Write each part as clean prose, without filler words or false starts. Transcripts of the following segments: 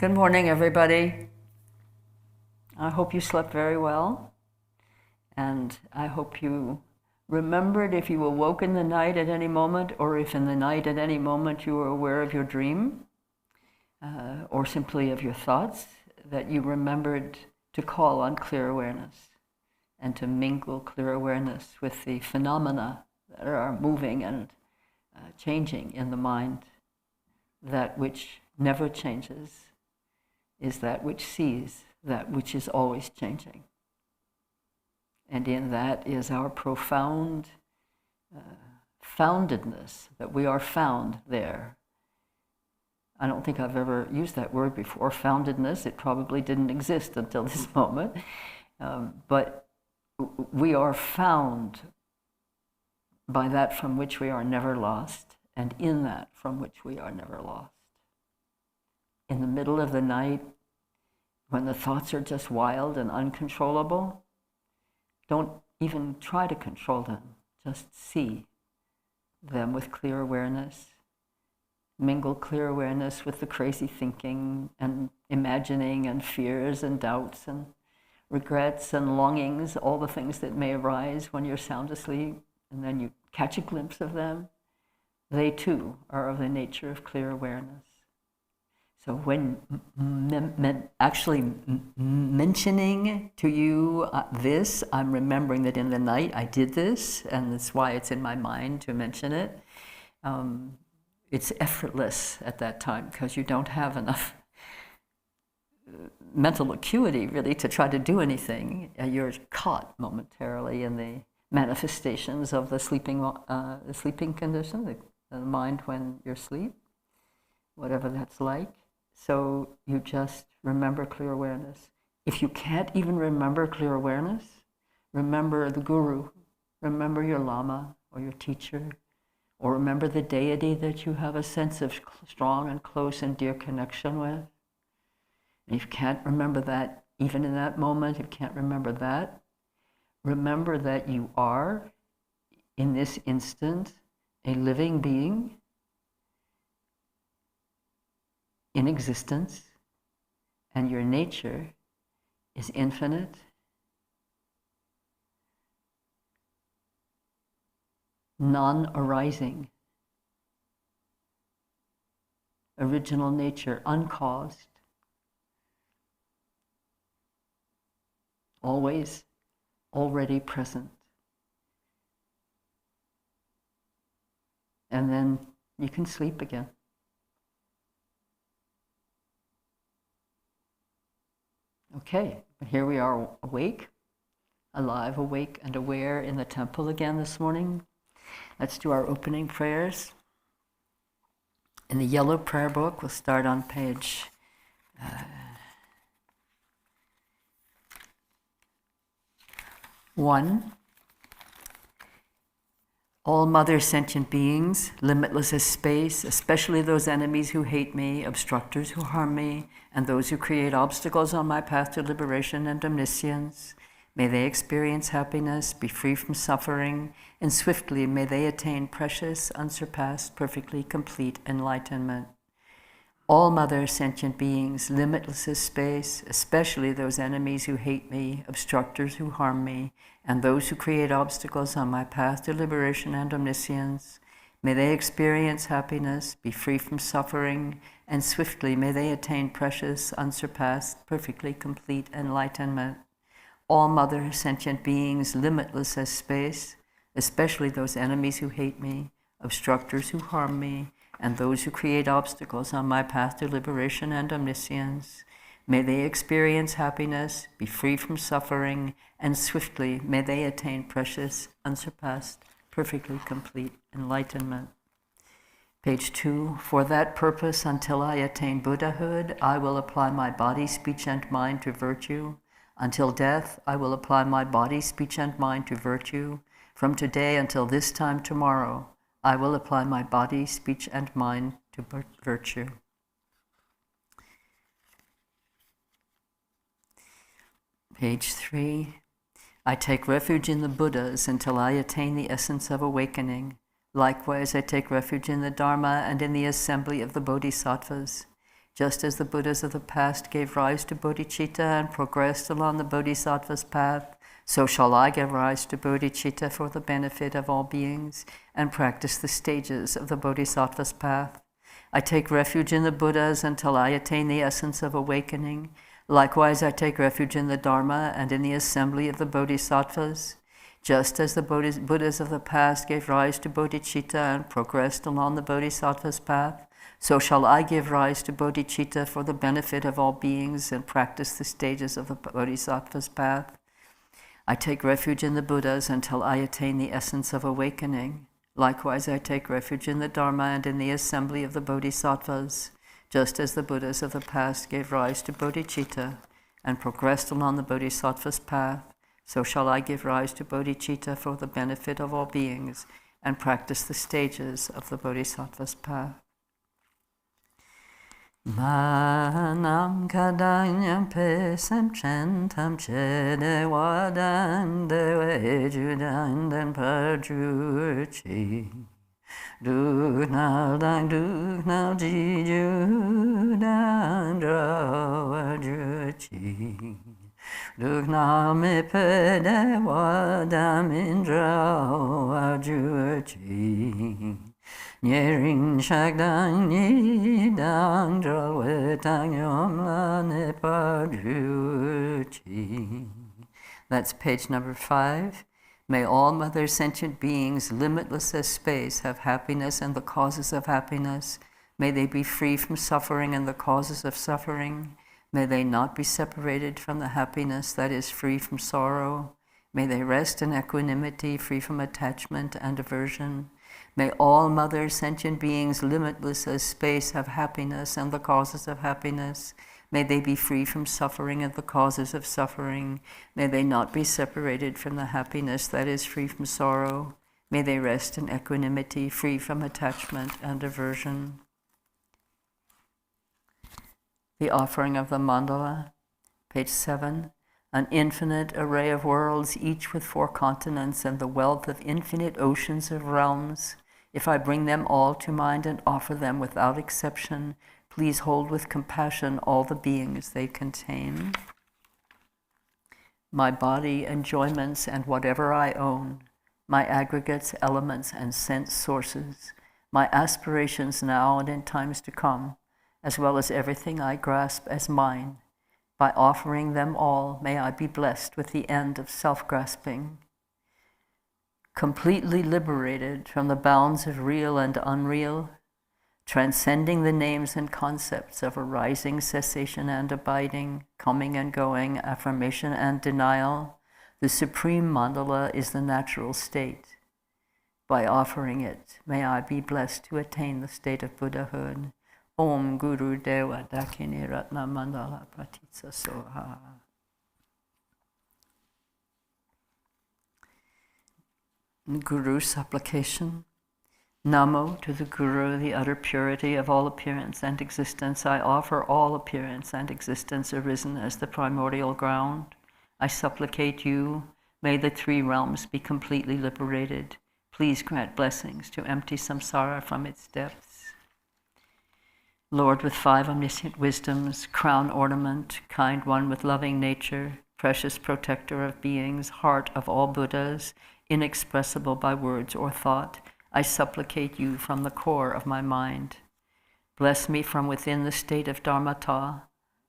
Good morning, everybody. I hope you slept very well, and I hope you remembered if you awoke in the night at any moment, or if in the night at any moment you were aware of your dream, or simply of your thoughts, that you remembered to call on clear awareness and to mingle clear awareness with the phenomena that are moving and changing in the mind. That which never changes is that which sees that which is always changing. And in that is our profound foundedness, that we are found there. I don't think I've ever used that word before, foundedness. It probably didn't exist until this moment. But we are found by that from which we are never lost, and in that from which we are never lost. In the middle of the night, when the thoughts are just wild and uncontrollable, don't even try to control them. Just see them with clear awareness. Mingle clear awareness with the crazy thinking and imagining and fears and doubts and regrets and longings, all the things that may arise when you're sound asleep, and then you catch a glimpse of them. They too are of the nature of clear awareness. So when actually mentioning to you this, I'm remembering that in the night I did this, and that's why it's in my mind to mention it. It's effortless at that time because you don't have enough mental acuity really to try to do anything. You're caught momentarily in the manifestations of the sleeping condition, the mind when you're asleep, whatever that's like. So you just remember clear awareness. If you can't even remember clear awareness, remember the guru, remember your lama or your teacher, or remember the deity that you have a sense of strong and close and dear connection with. And if you can't remember that, even in that moment, if you can't remember that, remember that you are, in this instant, a living being in existence, and your nature is infinite, non-arising, original nature, uncaused, always already present. And then you can sleep again. Okay, here we are awake, alive, awake, and aware in the temple again this morning. Let's do our opening prayers. In the yellow prayer book, we'll start on page 1. All mother sentient beings, limitless as space, especially those enemies who hate me, obstructors who harm me, and those who create obstacles on my path to liberation and omniscience, may they experience happiness, be free from suffering, and swiftly may they attain precious, unsurpassed, perfectly complete enlightenment. All mother sentient beings, limitless as space, especially those enemies who hate me, obstructors who harm me, and those who create obstacles on my path to liberation and omniscience, may they experience happiness, be free from suffering, and swiftly may they attain precious, unsurpassed, perfectly complete enlightenment. All mother sentient beings, limitless as space, especially those enemies who hate me, obstructors who harm me, and those who create obstacles on my path to liberation and omniscience, may they experience happiness, be free from suffering, and swiftly may they attain precious, unsurpassed, perfectly complete enlightenment. Page 2, for that purpose, until I attain Buddhahood, I will apply my body, speech, and mind to virtue. Until death, I will apply my body, speech, and mind to virtue. From today until this time tomorrow, I will apply my body, speech, and mind to virtue. Page 3. I take refuge in the Buddhas until I attain the essence of awakening. Likewise, I take refuge in the Dharma and in the assembly of the Bodhisattvas. Just as the Buddhas of the past gave rise to bodhicitta and progressed along the Bodhisattva's path, so shall I give rise to bodhicitta for the benefit of all beings and practice the stages of the Bodhisattva's path. I take refuge in the Buddhas until I attain the essence of awakening. Likewise, I take refuge in the Dharma and in the assembly of the Bodhisattvas. Just as the Buddhas of the past gave rise to bodhicitta and progressed along the Bodhisattva's path, so shall I give rise to bodhicitta for the benefit of all beings and practice the stages of the Bodhisattva's path. I take refuge in the Buddhas until I attain the essence of awakening. Likewise, I take refuge in the Dharma and in the assembly of the Bodhisattvas. Just as the Buddhas of the past gave rise to bodhicitta and progressed along the Bodhisattva's path, so shall I give rise to bodhicitta for the benefit of all beings and practice the stages of the Bodhisattva's path. Manam kadanyam pesam chantam chede wadan dewe judan parjuchi Dugnal ji judan drawajuchi Dugnal me pede wadam indrawajuchi Nyering shagdang nidang drawetang yomla nepajuchi. That's page number 5. May all mother sentient beings, limitless as space, have happiness and the causes of happiness. May they be free from suffering and the causes of suffering. May they not be separated from the happiness that is free from sorrow. May they rest in equanimity, free from attachment and aversion. May all mother sentient beings, limitless as space, have happiness and the causes of happiness. May they be free from suffering and the causes of suffering. May they not be separated from the happiness that is free from sorrow. May they rest in equanimity, free from attachment and aversion. The offering of the Mandala, page 7. An infinite array of worlds, each with 4 continents and the wealth of infinite oceans of realms. If I bring them all to mind and offer them without exception, please hold with compassion all the beings they contain. My body, enjoyments, and whatever I own, my aggregates, elements, and sense sources, my aspirations now and in times to come, as well as everything I grasp as mine. By offering them all, may I be blessed with the end of self-grasping. Completely liberated from the bounds of real and unreal, transcending the names and concepts of arising, cessation, and abiding, coming and going, affirmation and denial, the supreme mandala is the natural state. By offering it, may I be blessed to attain the state of Buddhahood. Om Guru Deva Dakini Ratna Mandala Pratitsa Soha. Guru supplication. Namo to the Guru, the utter purity of all appearance and existence. I offer all appearance and existence arisen as the primordial ground. I supplicate you, may the 3 realms be completely liberated. Please grant blessings to empty samsara from its depths. Lord with 5 omniscient wisdoms, crown ornament, kind one with loving nature, precious protector of beings, heart of all Buddhas, inexpressible by words or thought, I supplicate you from the core of my mind. Bless me from within the state of Dharmata.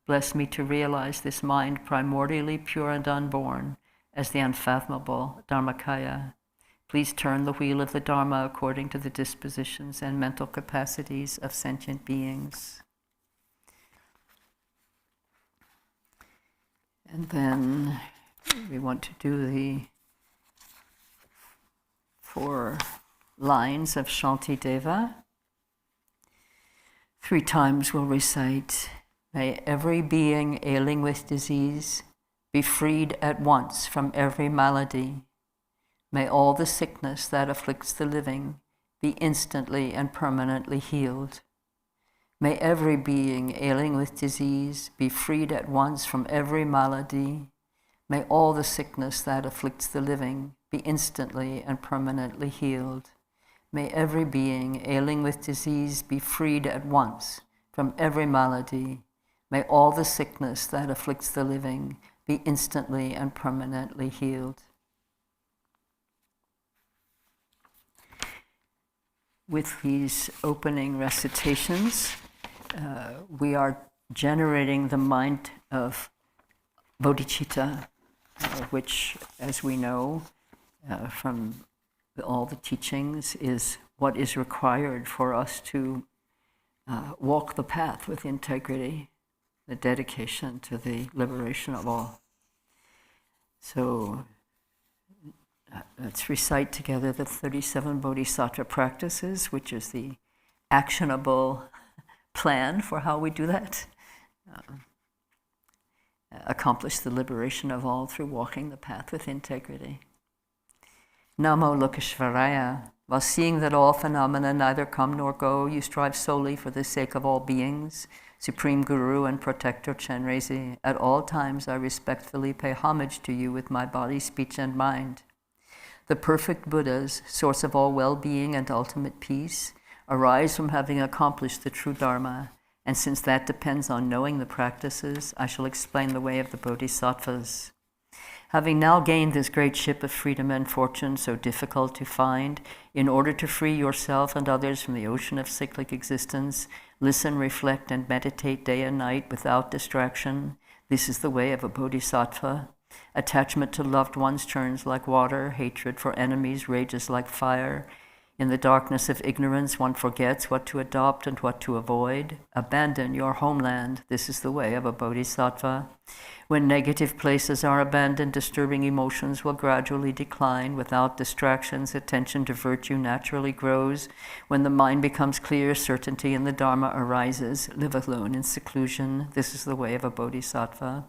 Bless me to realize this mind primordially pure and unborn as the unfathomable Dharmakaya. Please turn the wheel of the Dharma according to the dispositions and mental capacities of sentient beings. And then we want to do the 4 lines of Shanti Deva. 3 times we'll recite, may every being ailing with disease be freed at once from every malady. May all the sickness that afflicts the living be instantly and permanently healed. May every being ailing with disease be freed at once from every malady. May all the sickness that afflicts the living be instantly and permanently healed. May every being ailing with disease be freed at once from every malady. May all the sickness that afflicts the living be instantly and permanently healed. With these opening recitations, we are generating the mind of bodhicitta, which, as we know from all the teachings, is what is required for us to walk the path with integrity, the dedication to the liberation of all. So let's recite together the 37 Bodhisattva practices, which is the actionable plan for how we do that. Accomplish the liberation of all through walking the path with integrity. Namo Lokeshvaraya. While seeing that all phenomena neither come nor go, you strive solely for the sake of all beings. Supreme Guru and Protector Chenrezig, at all times I respectfully pay homage to you with my body, speech, and mind. The perfect Buddhas, source of all well-being and ultimate peace, arise from having accomplished the true Dharma, and since that depends on knowing the practices, I shall explain the way of the Bodhisattvas. Having now gained this great ship of freedom and fortune so difficult to find, in order to free yourself and others from the ocean of cyclic existence, listen, reflect, and meditate day and night without distraction. This is the way of a bodhisattva. Attachment to loved ones turns like water, hatred for enemies rages like fire. In the darkness of ignorance, one forgets what to adopt and what to avoid. Abandon your homeland. This is the way of a bodhisattva. When negative places are abandoned, disturbing emotions will gradually decline. Without distractions, attention to virtue naturally grows. When the mind becomes clear, certainty in the Dharma arises. Live alone in seclusion. This is the way of a bodhisattva.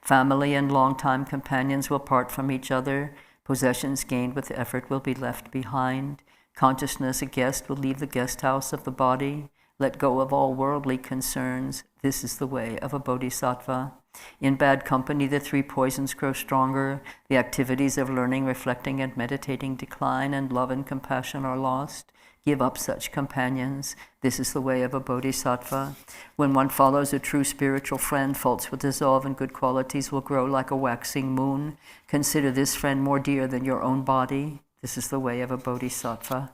Family and long-time companions will part from each other. Possessions gained with effort will be left behind. Consciousness, a guest, will leave the guest house of the body. Let go of all worldly concerns. This is the way of a bodhisattva. In bad company, the three poisons grow stronger. The activities of learning, reflecting, and meditating decline, and love and compassion are lost. Give up such companions. This is the way of a bodhisattva. When one follows a true spiritual friend, faults will dissolve and good qualities will grow like a waxing moon. Consider this friend more dear than your own body. This is the way of a bodhisattva.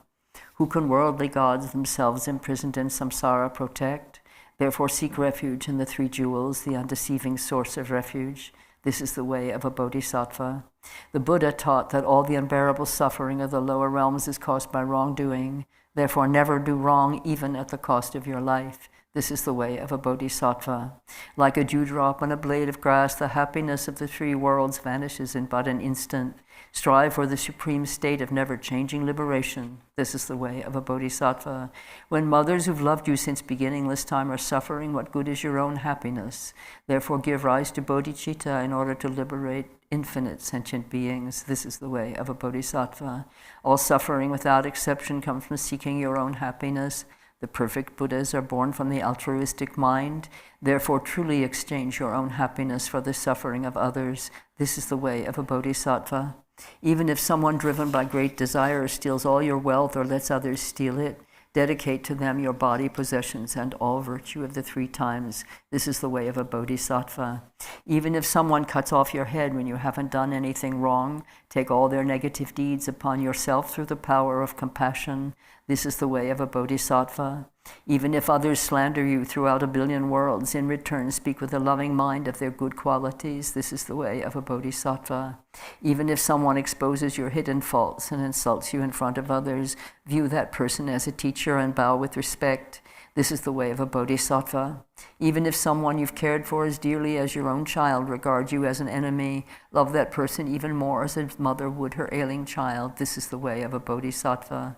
Who can worldly gods, themselves imprisoned in samsara, protect? Therefore seek refuge in the three jewels, the undeceiving source of refuge. This is the way of a bodhisattva. The Buddha taught that all the unbearable suffering of the lower realms is caused by wrongdoing. Therefore never do wrong even at the cost of your life. This is the way of a bodhisattva. Like a dewdrop on a blade of grass, the happiness of the three worlds vanishes in but an instant. Strive for the supreme state of never-changing liberation. This is the way of a bodhisattva. When mothers who've loved you since beginningless time are suffering, what good is your own happiness? Therefore give rise to bodhicitta in order to liberate infinite sentient beings. This is the way of a bodhisattva. All suffering without exception comes from seeking your own happiness. The perfect Buddhas are born from the altruistic mind. Therefore, truly exchange your own happiness for the suffering of others. This is the way of a bodhisattva. Even if someone driven by great desire steals all your wealth or lets others steal it, dedicate to them your body, possessions, and all virtue of the three times. This is the way of a bodhisattva. Even if someone cuts off your head when you haven't done anything wrong, take all their negative deeds upon yourself through the power of compassion. This is the way of a bodhisattva. Even if others slander you throughout 1 billion worlds, in return speak with a loving mind of their good qualities. This is the way of a bodhisattva. Even if someone exposes your hidden faults and insults you in front of others, view that person as a teacher and bow with respect. This is the way of a bodhisattva. Even if someone you've cared for as dearly as your own child regards you as an enemy, love that person even more as a mother would her ailing child. This is the way of a bodhisattva.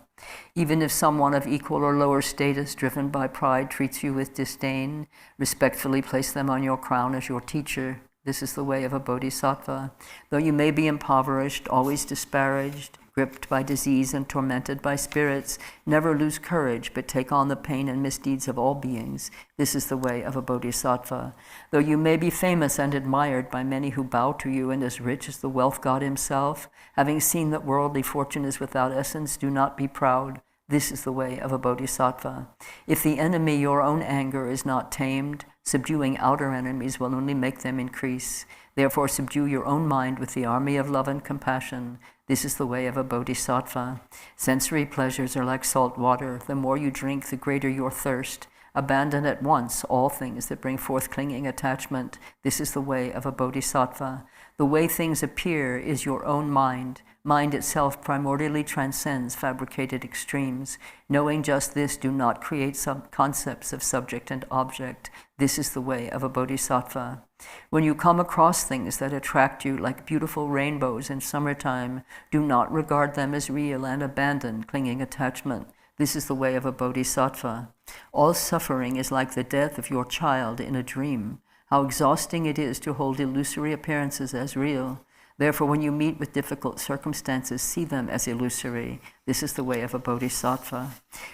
Even if someone of equal or lower status, driven by pride, treats you with disdain, respectfully place them on your crown as your teacher. This is the way of a bodhisattva. Though you may be impoverished, always disparaged, gripped by disease and tormented by spirits, never lose courage, but take on the pain and misdeeds of all beings. This is the way of a bodhisattva. Though you may be famous and admired by many who bow to you and as rich as the wealth god himself, having seen that worldly fortune is without essence, do not be proud. This is the way of a bodhisattva. If the enemy, your own anger, is not tamed, subduing outer enemies will only make them increase. Therefore, subdue your own mind with the army of love and compassion. This is the way of a bodhisattva. Sensory pleasures are like salt water. The more you drink, the greater your thirst. Abandon at once all things that bring forth clinging attachment. This is the way of a bodhisattva. The way things appear is your own mind. Mind itself primordially transcends fabricated extremes. Knowing just this, do not create concepts of subject and object. This is the way of a bodhisattva. When you come across things that attract you like beautiful rainbows in summertime, do not regard them as real and abandon clinging attachment. This is the way of a bodhisattva. All suffering is like the death of your child in a dream. How exhausting it is to hold illusory appearances as real. Therefore, when you meet with difficult circumstances, see them as illusory. This is the way of a bodhisattva.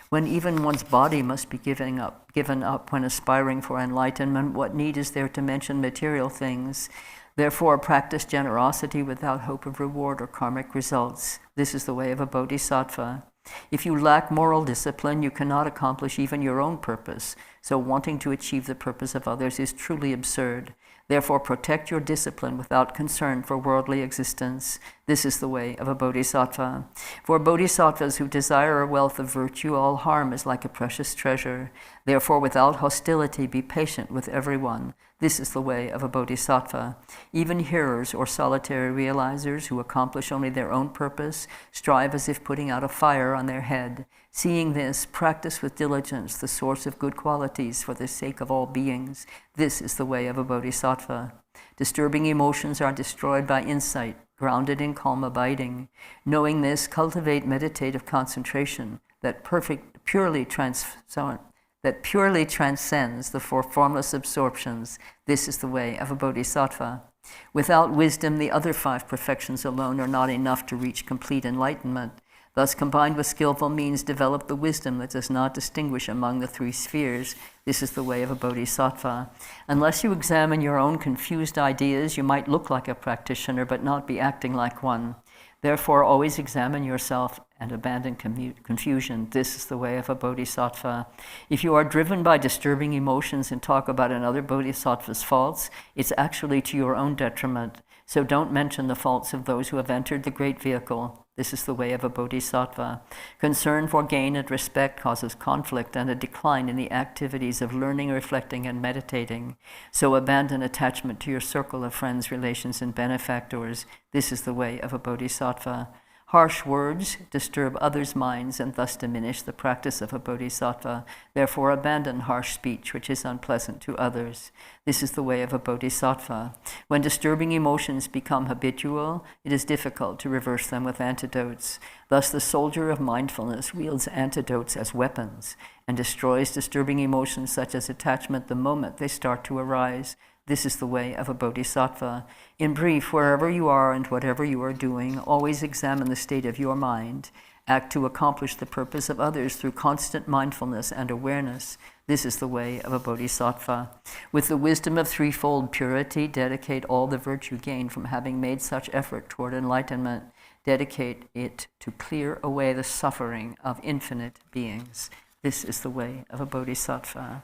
When even one's body must be given up when aspiring for enlightenment, what need is there to mention material things? Therefore, practice generosity without hope of reward or karmic results. This is the way of a bodhisattva. If you lack moral discipline, you cannot accomplish even your own purpose. So wanting to achieve the purpose of others is truly absurd. Therefore, protect your discipline without concern for worldly existence. This is the way of a bodhisattva. For bodhisattvas who desire a wealth of virtue, all harm is like a precious treasure. Therefore, without hostility, be patient with everyone. This is the way of a bodhisattva. Even hearers or solitary realizers who accomplish only their own purpose strive as if putting out a fire on their head. Seeing this, practice with diligence the source of good qualities for the sake of all beings. This is the way of a bodhisattva. Disturbing emotions are destroyed by insight, grounded in calm abiding. Knowing this, cultivate meditative concentration that purely transcends the four formless absorptions. This is the way of a bodhisattva. Without wisdom, the other five perfections alone are not enough to reach complete enlightenment. Thus, combined with skillful means, develop the wisdom that does not distinguish among the three spheres. This is the way of a bodhisattva. Unless you examine your own confused ideas, you might look like a practitioner but not be acting like one. Therefore, always examine yourself and abandon confusion. This is the way of a bodhisattva. If you are driven by disturbing emotions and talk about another bodhisattva's faults, it's actually to your own detriment. So don't mention the faults of those who have entered the great vehicle. This is the way of a bodhisattva. Concern for gain and respect causes conflict and a decline in the activities of learning, reflecting, and meditating. So abandon attachment to your circle of friends, relations, and benefactors. This is the way of a bodhisattva. Harsh words disturb others' minds and thus diminish the practice of a bodhisattva. Therefore, abandon harsh speech, which is unpleasant to others. This is the way of a bodhisattva. When disturbing emotions become habitual, it is difficult to reverse them with antidotes. Thus, the soldier of mindfulness wields antidotes as weapons and destroys disturbing emotions such as attachment the moment they start to arise. This is the way of a bodhisattva. In brief, wherever you are and whatever you are doing, always examine the state of your mind. Act to accomplish the purpose of others through constant mindfulness and awareness. This is the way of a bodhisattva. With the wisdom of threefold purity, dedicate all the virtue gained from having made such effort toward enlightenment. Dedicate it to clear away the suffering of infinite beings. This is the way of a bodhisattva.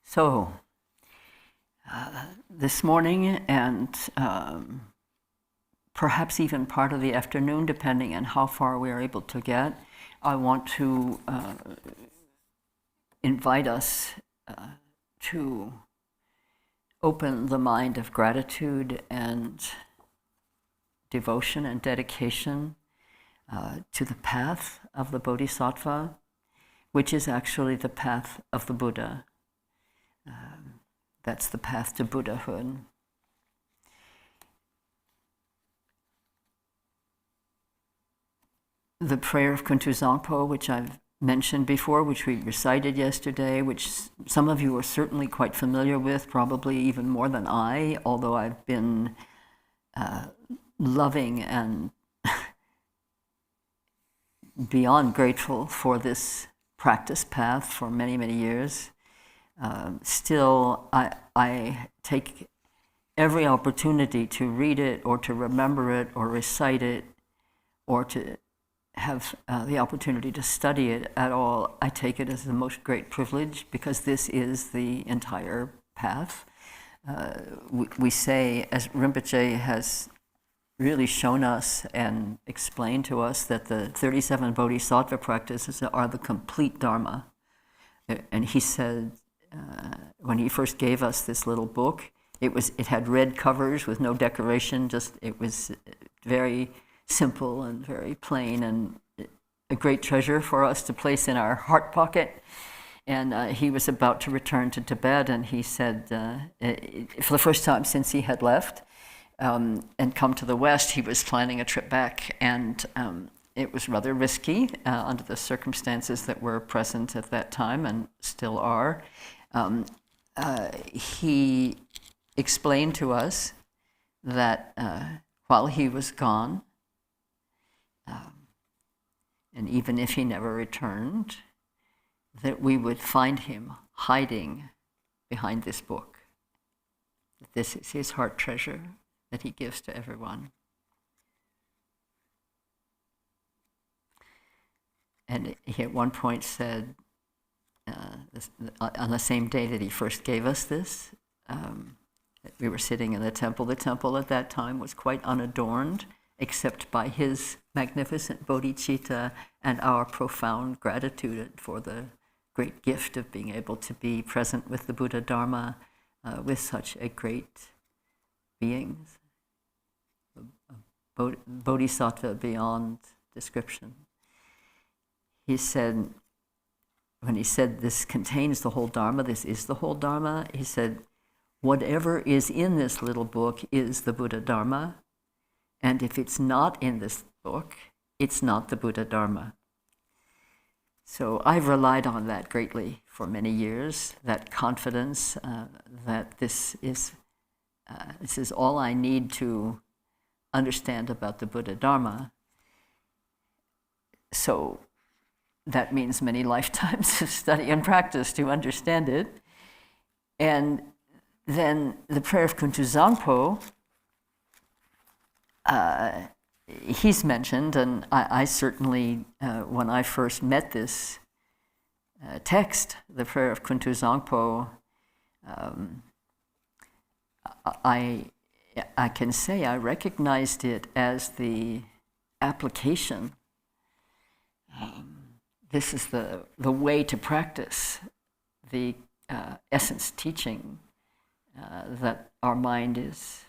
So, this morning and perhaps even part of the afternoon, depending on how far we are able to get, I want to invite us to open the mind of gratitude and devotion and dedication to the path of the Bodhisattva, which is actually the path of the Buddha. That's the path to Buddhahood. the prayer of Kuntuzangpo, which I've mentioned before, which we recited yesterday, which some of you are certainly quite familiar with, probably even more than I, although I've been loving and beyond grateful for this practice path for many, many years. Still, I take every opportunity to read it or to remember it or recite it or to have the opportunity to study it at all. I take it as the most great privilege because this is the entire path. We say, as Rinpoche has really shown us and explained to us, that the 37 Bodhisattva practices are the complete Dharma. And he said, when he first gave us this little book, it had red covers with no decoration, it was very simple and very plain and a great treasure for us to place in our heart pocket. And he was about to return to Tibet, and he said, for the first time since he had left and come to the West, he was planning a trip back, and it was rather risky under the circumstances that were present at that time and still are. He explained to us that while he was gone, and even if he never returned, that we would find him hiding behind this book. That this is his heart treasure that he gives to everyone. And he at one point said, on the same day that he first gave us this, we were sitting in the temple. The temple at that time was quite unadorned, except by his magnificent bodhicitta and our profound gratitude for the great gift of being able to be present with the Buddha Dharma, with such a great being, Bodhisattva beyond description. He said, when he said this contains the whole Dharma, this is the whole Dharma, he said, whatever is in this little book is the Buddha Dharma, and if it's not in this book, it's not the Buddha Dharma. So I've relied on that greatly for many years, that confidence that this is all I need to understand about the Buddha Dharma. So that means many lifetimes of study and practice to understand it. And then the prayer of Kuntuzangpo, he's mentioned, and I certainly, when I first met this text, the prayer of Kuntuzangpo, I can say I recognized it as the application. This is the way to practice the essence teaching that our mind is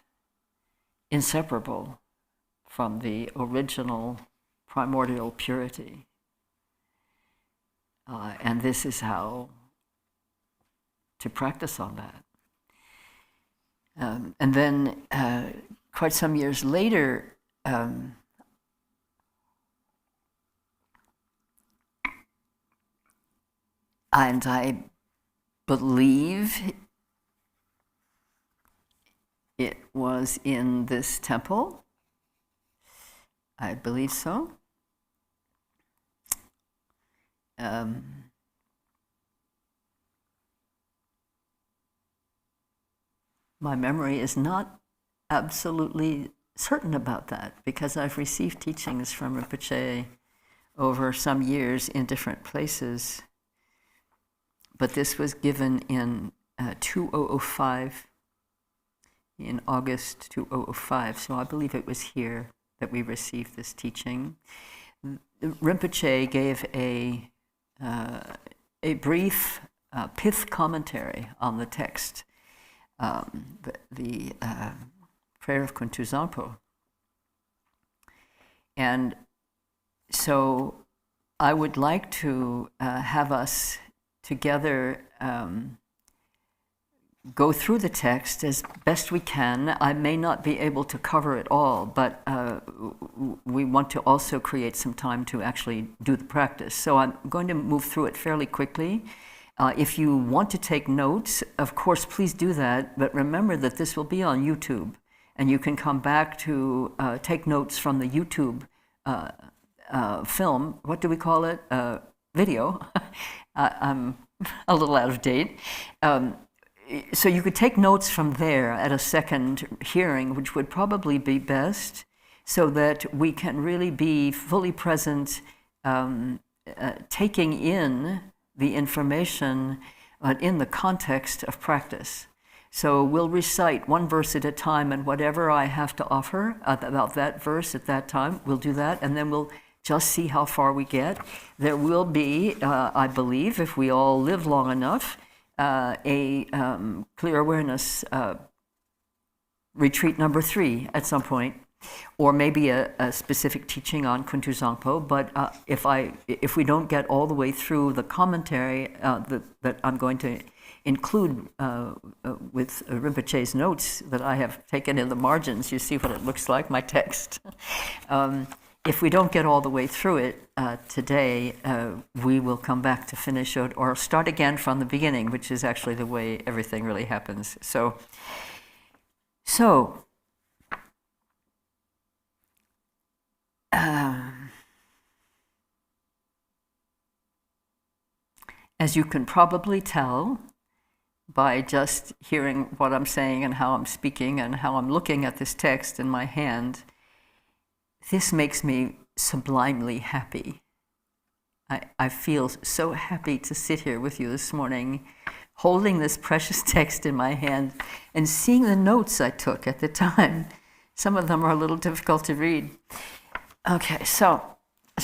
inseparable from the original primordial purity. And this is how to practice on that. And then quite some years later, and I believe it was in this temple. I believe so. My memory is not absolutely certain about that because I've received teachings from Rinpoche over some years in different places. But this was given in 2005, in August 2005. So I believe it was here that we received this teaching. Rinpoche gave a brief pith commentary on the text, the prayer of Kuntuzangpo. And so I would like to have us together go through the text as best we can. I may not be able to cover it all, but we want to also create some time to actually do the practice. So I'm going to move through it fairly quickly. If you want to take notes, of course, please do that, but remember that this will be on YouTube, and you can come back to take notes from the YouTube film. What do we call it? Video. I'm a little out of date. So you could take notes from there at a second hearing, which would probably be best, so that we can really be fully present, taking in the information in the context of practice. So we'll recite one verse at a time, and whatever I have to offer about that verse at that time, we'll do that, and then we'll just see how far we get. There will be, I believe, if we all live long enough, a clear awareness retreat number 3 at some point, or maybe a specific teaching on Kuntuzangpo. But if we don't get all the way through the commentary that I'm going to include with Rinpoche's notes that I have taken in the margins, you see what it looks like, my text. If we don't get all the way through it today, we will come back to finish it or start again from the beginning, which is actually the way everything really happens. So as you can probably tell by just hearing what I'm saying and how I'm speaking and how I'm looking at this text in my hand, this makes me sublimely happy. I feel so happy to sit here with you this morning, holding this precious text in my hand and seeing the notes I took at the time. Some of them are a little difficult to read. Okay, so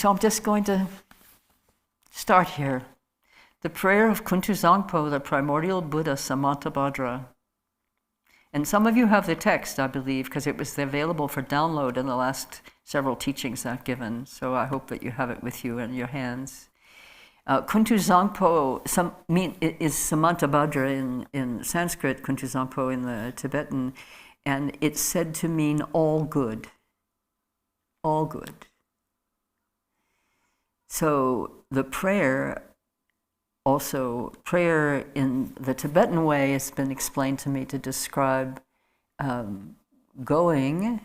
I'm just going to start here. The prayer of Kuntuzangpo, the primordial Buddha Samantabhadra. And some of you have the text, I believe, because it was available for download in the last several teachings I've given. So I hope that you have it with you in your hands. Kuntuzangpo is Samantabhadra in Sanskrit, Kuntuzangpo in the Tibetan, and it's said to mean all good. All good. So the prayer in the Tibetan way has been explained to me to describe going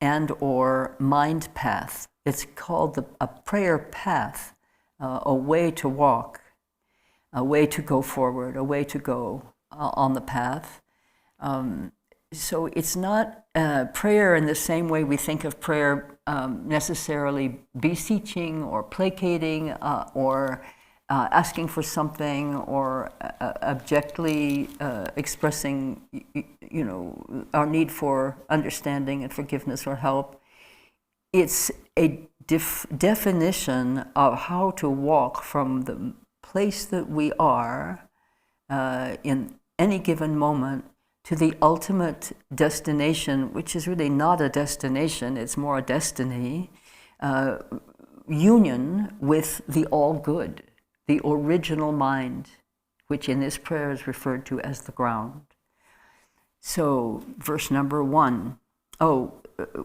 and or mind path. It's called a prayer path, a way to walk, a way to go forward, a way to go on the path. So it's not prayer in the same way we think of prayer necessarily beseeching or placating or asking for something or abjectly expressing, our need for understanding and forgiveness or help. It's a definition of how to walk from the place that we are in any given moment to the ultimate destination, which is really not a destination, it's more a destiny, union with the all good, the original mind, which in this prayer is referred to as the ground. So, verse number 1.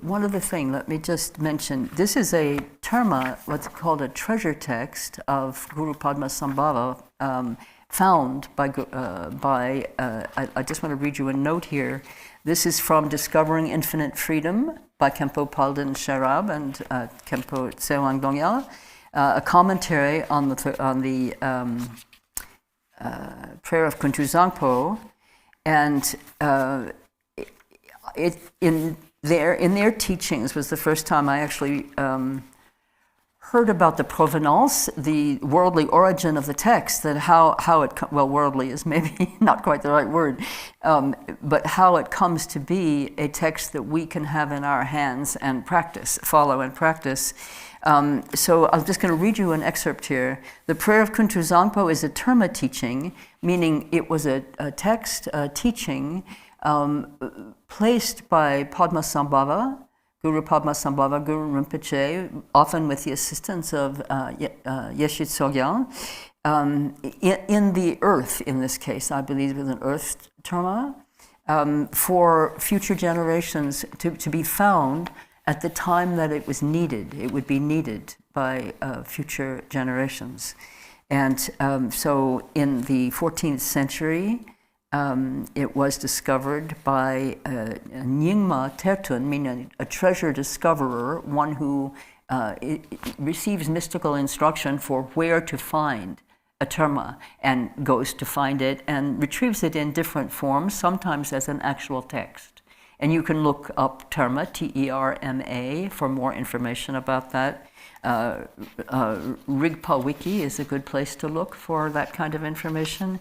One other thing, let me just mention, this is a terma, what's called a treasure text of Guru Padmasambhava, found by I just want to read you a note here. This is from Discovering Infinite Freedom by Khenpo Palden Sherab and Khenpo Tsewang Dongyal, a commentary on the prayer of Kuntuzangpo, and in their teachings was the first time I actually heard about the provenance, the worldly origin of the text, that how it, worldly is maybe not quite the right word, but how it comes to be a text that we can have in our hands and follow and practice. So I'm just going to read you an excerpt here. The prayer of Kuntuzangpo is a terma teaching, meaning it was a text, a teaching placed by Padmasambhava, Guru Padmasambhava, Guru Rinpoche, often with the assistance of Yeshe Tsogyal, in the earth, in this case, I believe with an earth terma, for future generations to be found at the time that it was needed. It would be needed by future generations. And so in the 14th century, it was discovered by Nyingma Tertun, meaning a treasure discoverer, one who receives mystical instruction for where to find a terma and goes to find it and retrieves it in different forms, sometimes as an actual text. And you can look up terma, T-E-R-M-A, for more information about that. Rigpa Wiki is a good place to look for that kind of information.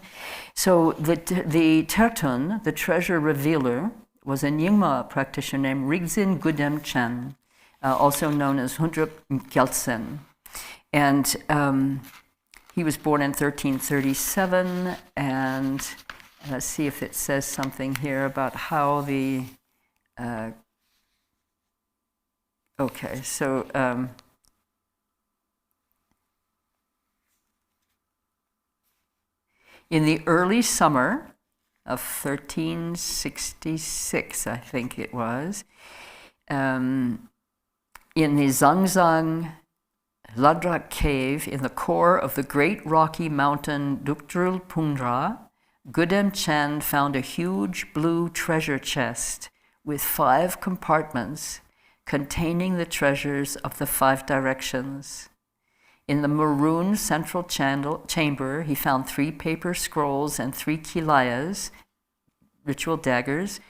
So the Tertun, the treasure revealer, was a Nyingma practitioner named Rigzin Gudem Chen, also known as Hundrup Gyaltsen. And he was born in 1337, and let's see if it says something here about how the... okay, so... in the early summer of 1366, I think it was, in the Zhangzang Ladrak cave in the core of the great rocky mountain Dukdrul Pundra, Gudem Chen found a huge blue treasure chest with 5 compartments containing the treasures of the 5 directions. In the maroon central chamber, he found 3 paper scrolls and 3 kilayas, ritual daggers,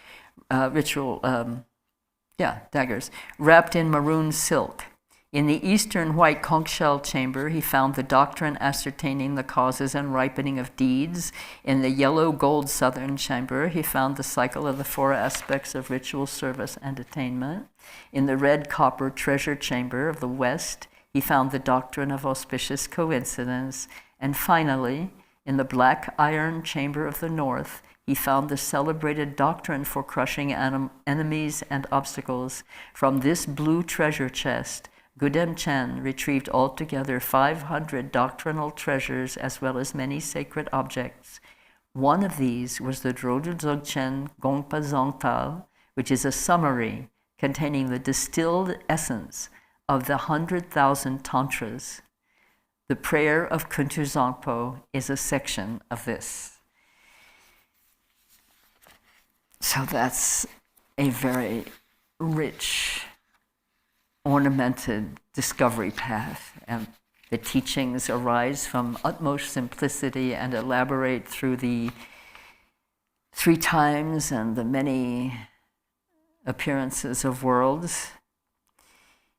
daggers, wrapped in maroon silk. In the eastern white conch shell chamber, he found the doctrine ascertaining the causes and ripening of deeds. In the yellow gold southern chamber, he found the cycle of the 4 aspects of ritual service and attainment. In the red copper treasure chamber of the west, he found the doctrine of auspicious coincidence. And finally, in the black iron chamber of the north, he found the celebrated doctrine for crushing enemies and obstacles. From this blue treasure chest, Gudem Chen retrieved altogether 500 doctrinal treasures as well as many sacred objects. One of these was the Drodul Dzogchen Gongpa Zongtal, which is a summary containing the distilled essence of the 100,000 tantras. The prayer of Kuntuzangpo is a section of this. So that's a very rich, ornamented discovery path, and the teachings arise from utmost simplicity and elaborate through the 3 times and the many appearances of worlds.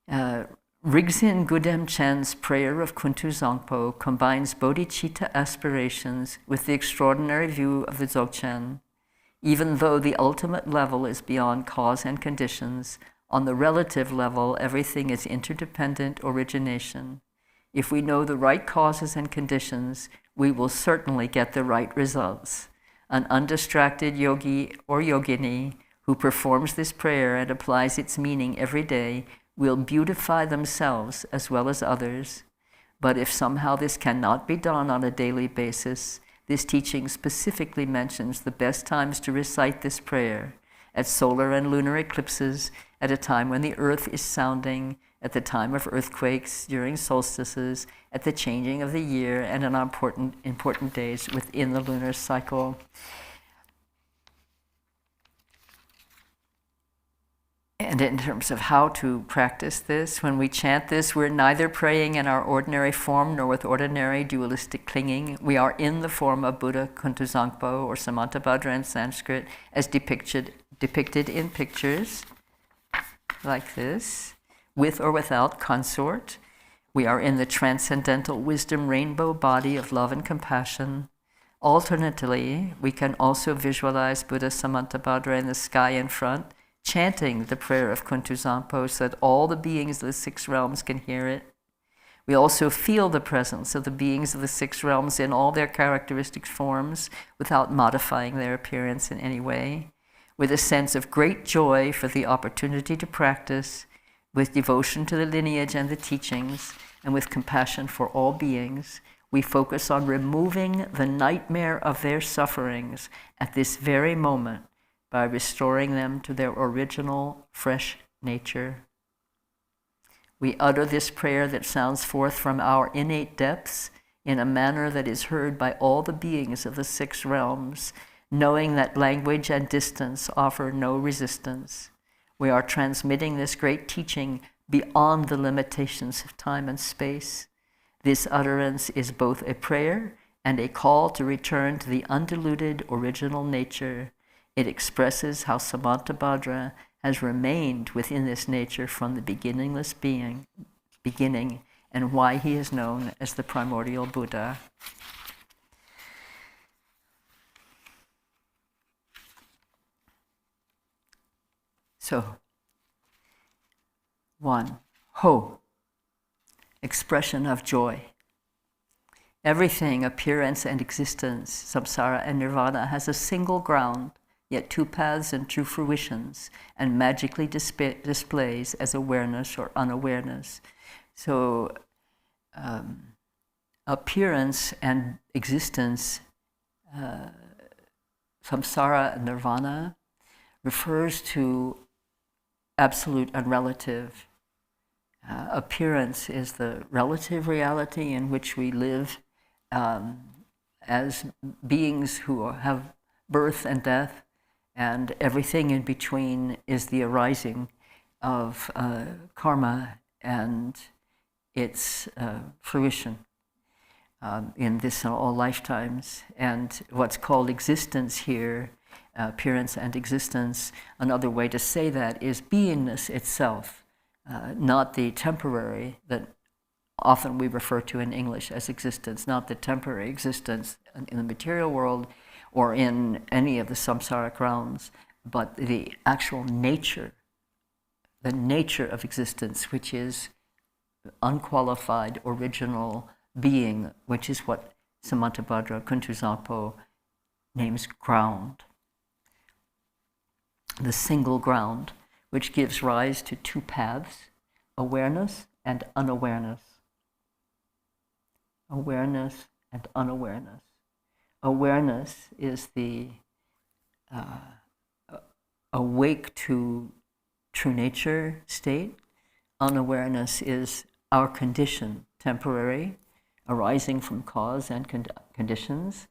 Rigzin Gudem Chen's prayer of Kuntuzangpo combines bodhicitta aspirations with the extraordinary view of the Dzogchen. Even though the ultimate level is beyond cause and conditions, on the relative level, everything is interdependent origination. If we know the right causes and conditions, we will certainly get the right results. An undistracted yogi or yogini who performs this prayer and applies its meaning every day will beautify themselves as well as others. But if somehow this cannot be done on a daily basis, this teaching specifically mentions the best times to recite this prayer: at solar and lunar eclipses, at a time when the earth is sounding, at the time of earthquakes, during solstices, at the changing of the year, and on important days within the lunar cycle. And in terms of how to practice this, when we chant this, we're neither praying in our ordinary form nor with ordinary dualistic clinging. We are in the form of Buddha Kuntuzangpo, or Samantabhadra in Sanskrit, as depicted in pictures like this, with or without consort. We are in the transcendental wisdom rainbow body of love and compassion. Alternately, we can also visualize Buddha Samantabhadra in the sky in front, chanting the prayer of Kuntuzangpo so that all the beings of the 6 realms can hear it. We also feel the presence of the beings of the 6 realms in all their characteristic forms without modifying their appearance in any way, with a sense of great joy for the opportunity to practice, with devotion to the lineage and the teachings, and with compassion for all beings. We focus on removing the nightmare of their sufferings at this very moment by restoring them to their original, fresh nature. We utter this prayer that sounds forth from our innate depths in a manner that is heard by all the beings of the 6 realms, knowing that language and distance offer no resistance. We are transmitting this great teaching beyond the limitations of time and space. This utterance is both a prayer and a call to return to the undiluted original nature. It expresses how Samantabhadra has remained within this nature from the beginning, and why he is known as the primordial Buddha. So, 1, Ho, expression of joy. Everything, appearance and existence, samsara and nirvana, has a single ground, yet 2 paths and 2 fruitions, and magically displays as awareness or unawareness. So, appearance and existence, samsara and nirvana, refers to absolute and relative. Appearance is the relative reality in which we live as beings who have birth and death, and everything in between is the arising of karma and its fruition in this and all lifetimes. And what's called existence here, appearance and existence, another way to say that is beingness itself, not the temporary that often we refer to in English as existence, not the temporary existence in the material world or in any of the samsaric realms, but the actual nature, the nature of existence, which is unqualified original being, which is what Samantabhadra Kuntuzangpo names ground. The single ground, which gives rise to 2 paths, awareness and unawareness. Awareness and unawareness. Awareness is the awake to true nature state. Unawareness is our condition, temporary, arising from cause and conditions,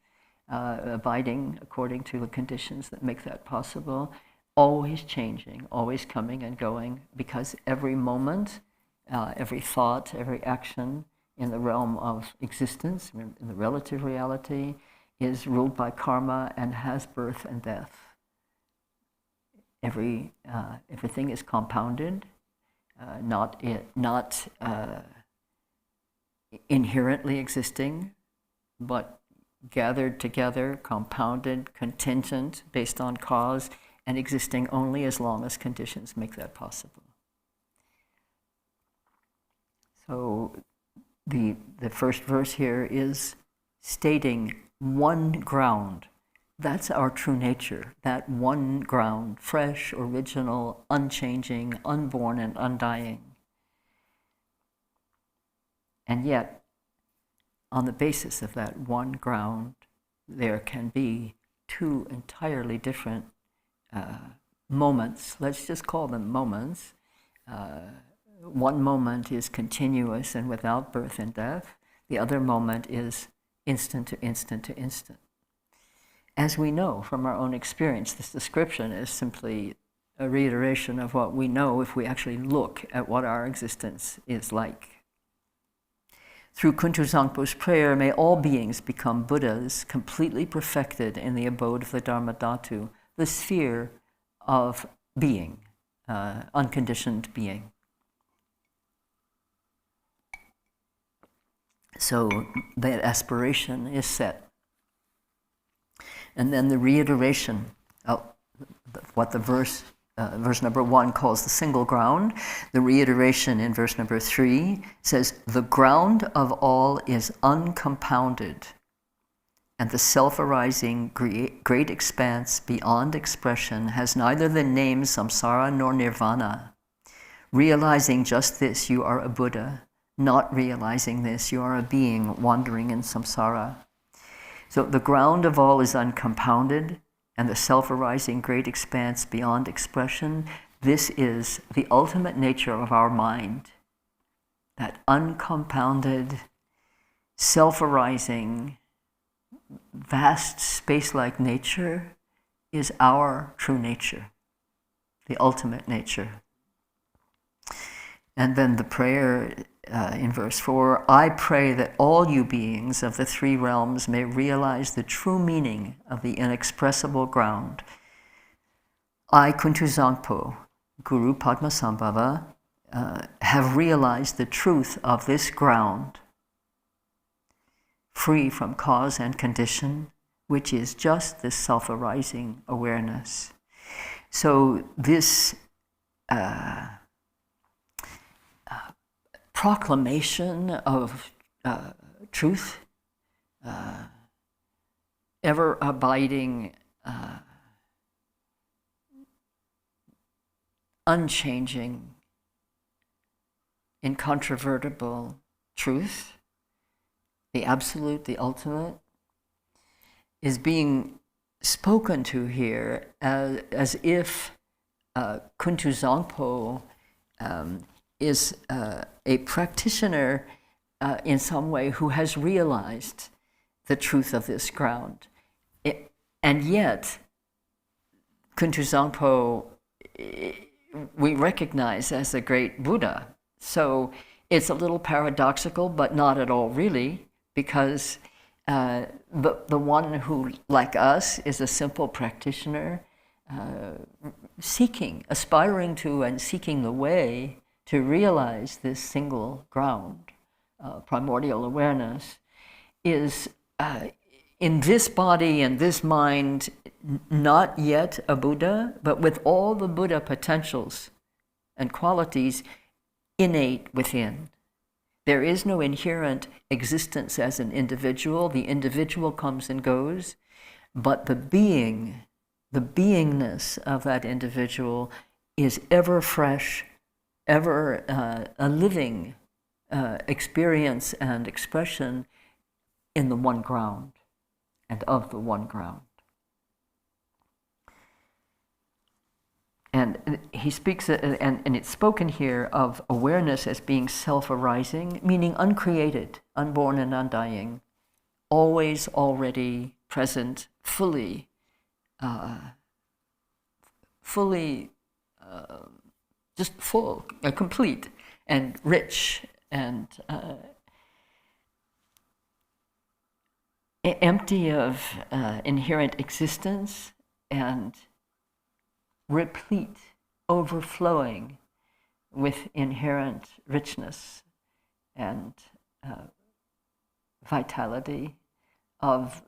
abiding according to the conditions that make that possible, always changing, always coming and going, because every moment, every thought, every action in the realm of existence, in the relative reality, is ruled by karma and has birth and death. Everything is compounded, not inherently existing, but gathered together, compounded, contingent, based on cause, and existing only as long as conditions make that possible. So the first verse here is stating one ground. That's our true nature, that one ground, fresh, original, unchanging, unborn, and undying. And yet, on the basis of that one ground, there can be 2 entirely different moments. Let's just call them moments. One moment is continuous and without birth and death. The other moment is instant to instant to instant. As we know from our own experience, this description is simply a reiteration of what we know if we actually look at what our existence is like. Through Kuntuzangpo's prayer, may all beings become Buddhas, completely perfected in the abode of the Dharmadhatu, the sphere of being, unconditioned being. So that aspiration is set. And then the reiteration of what the verse number 1 calls the single ground. The reiteration in verse number 3 says, the ground of all is uncompounded, and the self-arising great expanse beyond expression has neither the names samsara nor nirvana. Realizing just this, you are a Buddha, not realizing this, you are a being wandering in samsara. So the ground of all is uncompounded, and the self-arising great expanse beyond expression. This is the ultimate nature of our mind. That uncompounded, self-arising, vast space-like nature is our true nature, the ultimate nature. And then the prayer in verse 4, I pray that all you beings of the three realms may realize the true meaning of the inexpressible ground. I, Kuntuzangpo, Guru Padmasambhava, have realized the truth of this ground, free from cause and condition, which is just this self-arising awareness. So this proclamation of truth, ever-abiding, unchanging, incontrovertible truth, the absolute, the ultimate, is being spoken to here as if Kuntuzangpo is a practitioner in some way who has realized the truth of this ground. And yet, Kuntuzangpo we recognize as the great Buddha. So it's a little paradoxical, but not at all really, because the one who, like us, is a simple practitioner, aspiring to and seeking the way to realize this single ground, primordial awareness, is in this body and this mind not yet a Buddha, but with all the Buddha potentials and qualities innate within. There is no inherent existence as an individual. The individual comes and goes, but the beingness of that individual is ever fresh, ever a living experience and expression in the one ground and of the one ground. And he speaks, and it's spoken here of awareness as being self-arising, meaning uncreated, unborn and undying, always already present, fully, just full, complete, and rich, and empty of inherent existence, and replete, overflowing with inherent richness and vitality of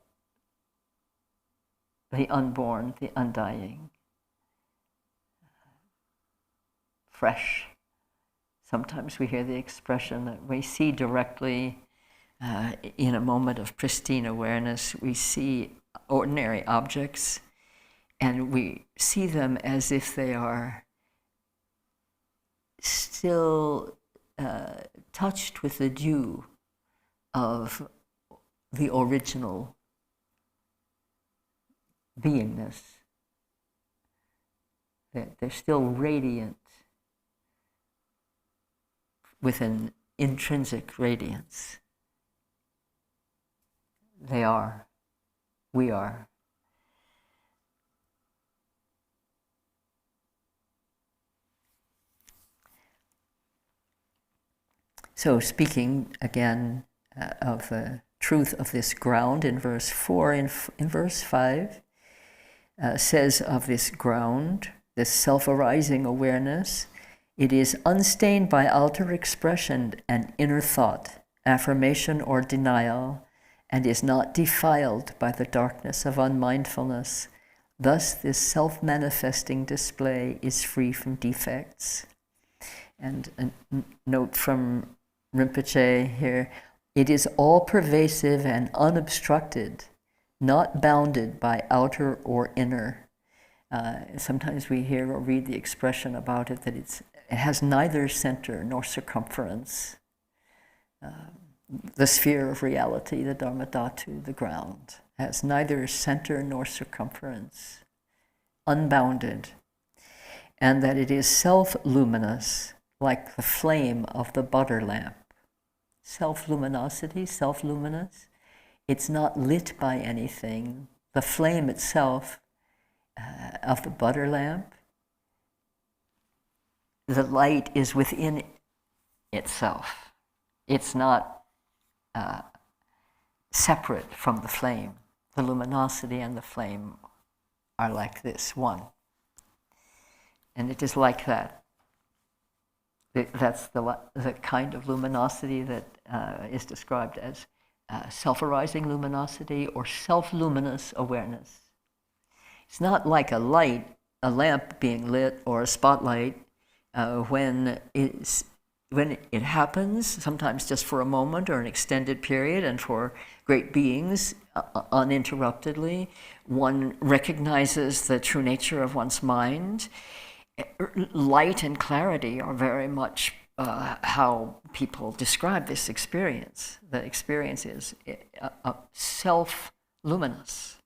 the unborn, the undying, fresh. Sometimes we hear the expression that we see directly in a moment of pristine awareness. We see ordinary objects, and we see them as if they are still touched with the dew of the original beingness. They're still radiant with an intrinsic radiance. They are. We are. So speaking again of the truth of this ground in verse 4, in verse 5, says of this ground, this self-arising awareness, it is unstained by outer expression and inner thought, affirmation or denial, and is not defiled by the darkness of unmindfulness. Thus this self-manifesting display is free from defects. And a note from Rinpoche here, it is all-pervasive and unobstructed, not bounded by outer or inner. Sometimes we hear or read the expression about it that it has neither center nor circumference. the sphere of reality, the Dharma Dhatu, the ground, has neither center nor circumference, unbounded, and that it is self-luminous, like the flame of the butter lamp. Self-luminosity, self-luminous. It's not lit by anything. The flame itself of the butter lamp, the light is within itself. It's not separate from the flame. The luminosity and the flame are like this, one. And it is like that. That's the kind of luminosity that is described as self-arising luminosity or self-luminous awareness. It's not like a light, a lamp being lit or a spotlight when it happens, sometimes just for a moment or an extended period, and for great beings uninterruptedly. One recognizes the true nature of one's mind. Light and clarity are very much how people describe this experience. The experience is self-luminous.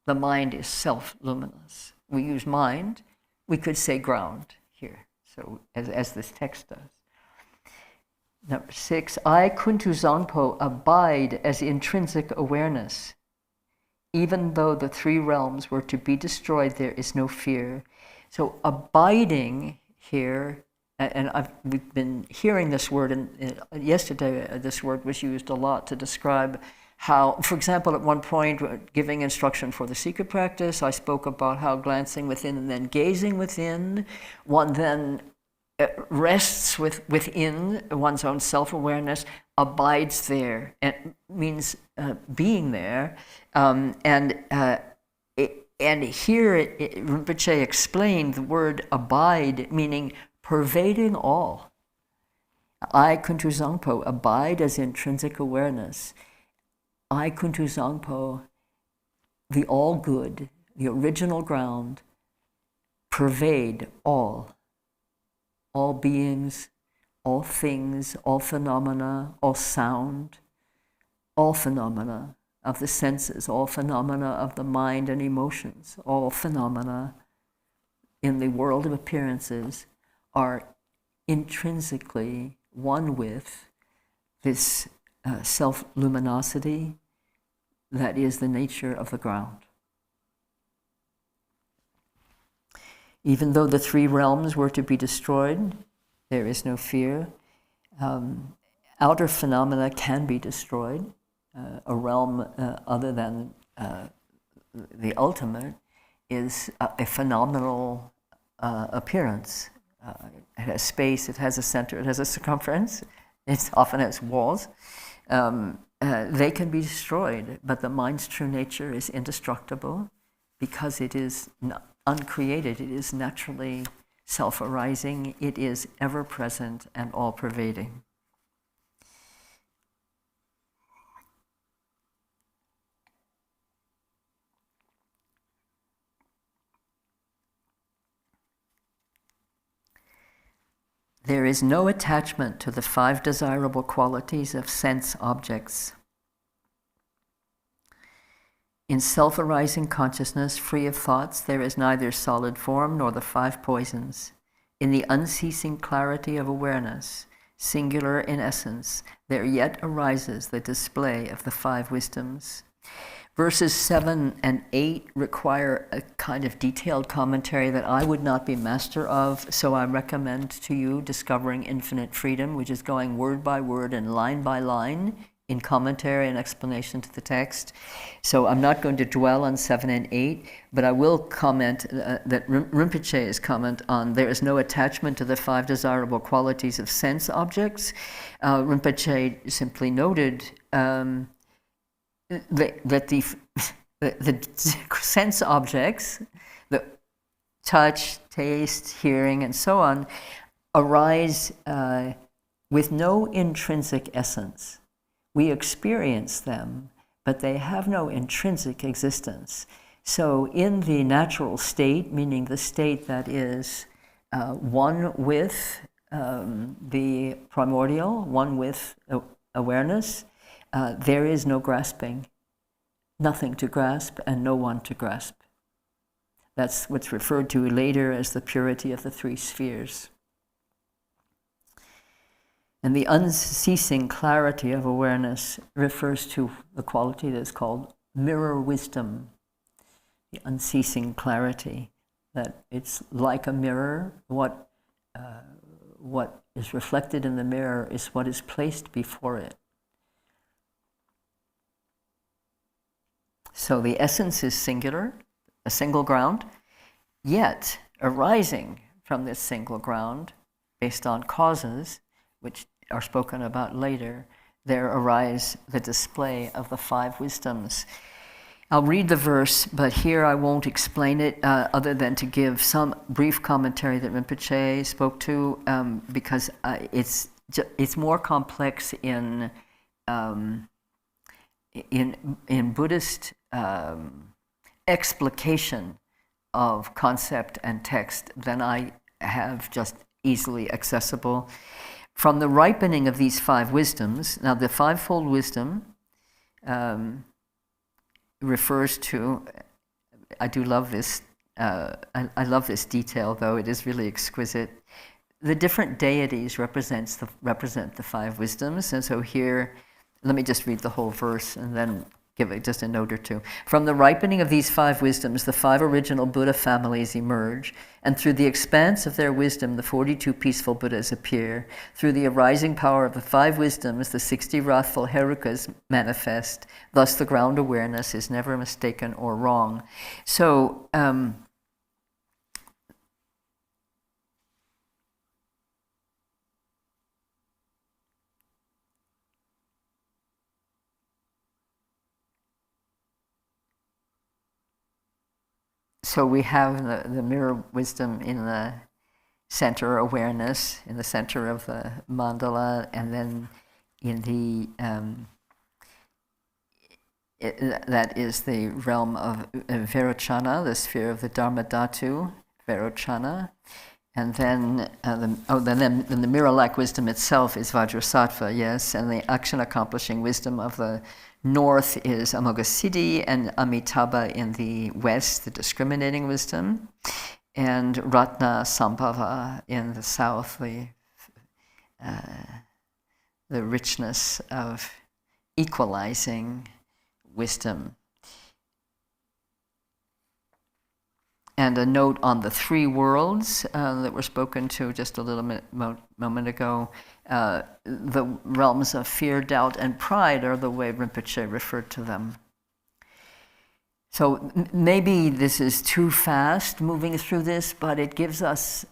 The mind is self-luminous. We use mind. We could say ground here, so as this text does. Number 6, I, Kuntuzangpo, abide as intrinsic awareness. Even though the three realms were to be destroyed, there is no fear. So abiding here, and we've been hearing this word, and yesterday this word was used a lot to describe how, for example, at one point, giving instruction for the secret practice, I spoke about how glancing within and then gazing within, one then rests within one's own self-awareness, abides there. It means being there. And here Rinpoche explained the word abide, meaning pervading all. I, Kuntuzangpo, abide as intrinsic awareness. I, Kuntuzangpo, the all-good, the original ground, pervade all beings, all things, all phenomena, all sound, all phenomena of the senses, all phenomena of the mind and emotions, all phenomena in the world of appearances are intrinsically one with this self-luminosity that is the nature of the ground. Even though the three realms were to be destroyed, there is no fear. Outer phenomena can be destroyed. A realm other than the ultimate is a phenomenal appearance. It has space, it has a center, it has a circumference, it often has walls. They can be destroyed, but the mind's true nature is indestructible because it is uncreated, it is naturally self-arising, it is ever-present and all-pervading. There is no attachment to the 5 desirable qualities of sense objects. In self-arising consciousness, free of thoughts, there is neither solid form nor the 5 poisons. In the unceasing clarity of awareness, singular in essence, there yet arises the display of the 5 wisdoms. Verses 7 and 8 require a kind of detailed commentary that I would not be master of, so I recommend to you Discovering Infinite Freedom, which is going word by word and line by line in commentary and explanation to the text. So I'm not going to dwell on 7 and 8, but I will comment that Rinpoche's comment on there is no attachment to the 5 desirable qualities of sense objects. Rinpoche simply noted that the sense objects, the touch, taste, hearing, and so on, arise with no intrinsic essence. We experience them, but they have no intrinsic existence. So in the natural state, meaning the state that is one with the primordial, one with awareness, there is no grasping, nothing to grasp and no one to grasp. That's what's referred to later as the purity of the three spheres. And the unceasing clarity of awareness refers to the quality that's called mirror wisdom, the unceasing clarity, that it's like a mirror. What is reflected in the mirror is what is placed before it. So the essence is singular, a single ground, yet arising from this single ground, based on causes, which are spoken about later, there arise the display of the five wisdoms. I'll read the verse, but here I won't explain it other than to give some brief commentary that Rinpoche spoke to, because it's more complex in Buddhist explication of concept and text than I have just easily accessible. From the ripening of these five wisdoms, now the fivefold wisdom refers to, I do love this, I love this detail, though it is really exquisite. The different deities represent the five wisdoms, and so here, let me just read the whole verse and then give it just a note or two. From the ripening of these five wisdoms, the five original Buddha families emerge, and through the expanse of their wisdom, the 42 peaceful Buddhas appear. Through the arising power of the five wisdoms, the 60 wrathful Herukas manifest. Thus, the ground awareness is never mistaken or wrong. So, So we have the mirror wisdom in the center awareness, in the center of the mandala, and then in the that is the realm of Vairochana, the sphere of the Dharma Dhatu, Vairochana, and then the mirror-like wisdom itself is Vajrasattva, yes, and the action-accomplishing wisdom of the north is Amoghasiddhi, and Amitabha in the west, the discriminating wisdom, and Ratna Sambhava in the south, the richness of equalizing wisdom. And a note on the three worlds that were spoken to just a little moment ago. The realms of fear, doubt, and pride are the way Rinpoche referred to them. So maybe this is too fast moving through this, but it gives us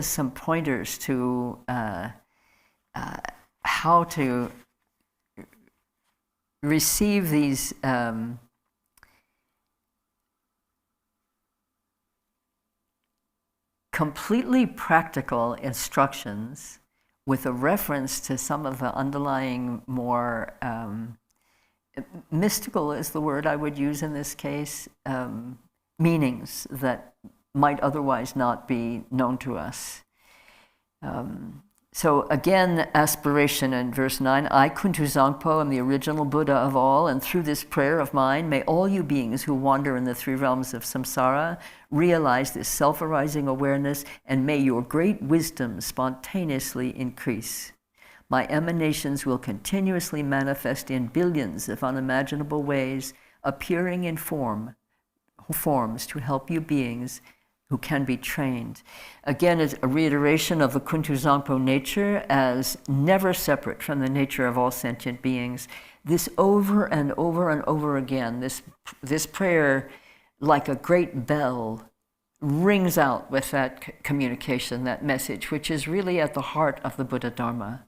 some pointers to how to receive these completely practical instructions with a reference to some of the underlying more mystical is the word I would use in this case, meanings that might otherwise not be known to us. So again, aspiration in verse 9, I, Kuntuzangpo, am the original Buddha of all, and through this prayer of mine, may all you beings who wander in the three realms of samsara realize this self-arising awareness, and may your great wisdom spontaneously increase. My emanations will continuously manifest in billions of unimaginable ways, appearing in forms to help you beings who can be trained. Again, it's a reiteration of the Kuntuzangpo nature as never separate from the nature of all sentient beings. This over and over and over again, this prayer, like a great bell, rings out with that communication, that message, which is really at the heart of the Buddha Dharma.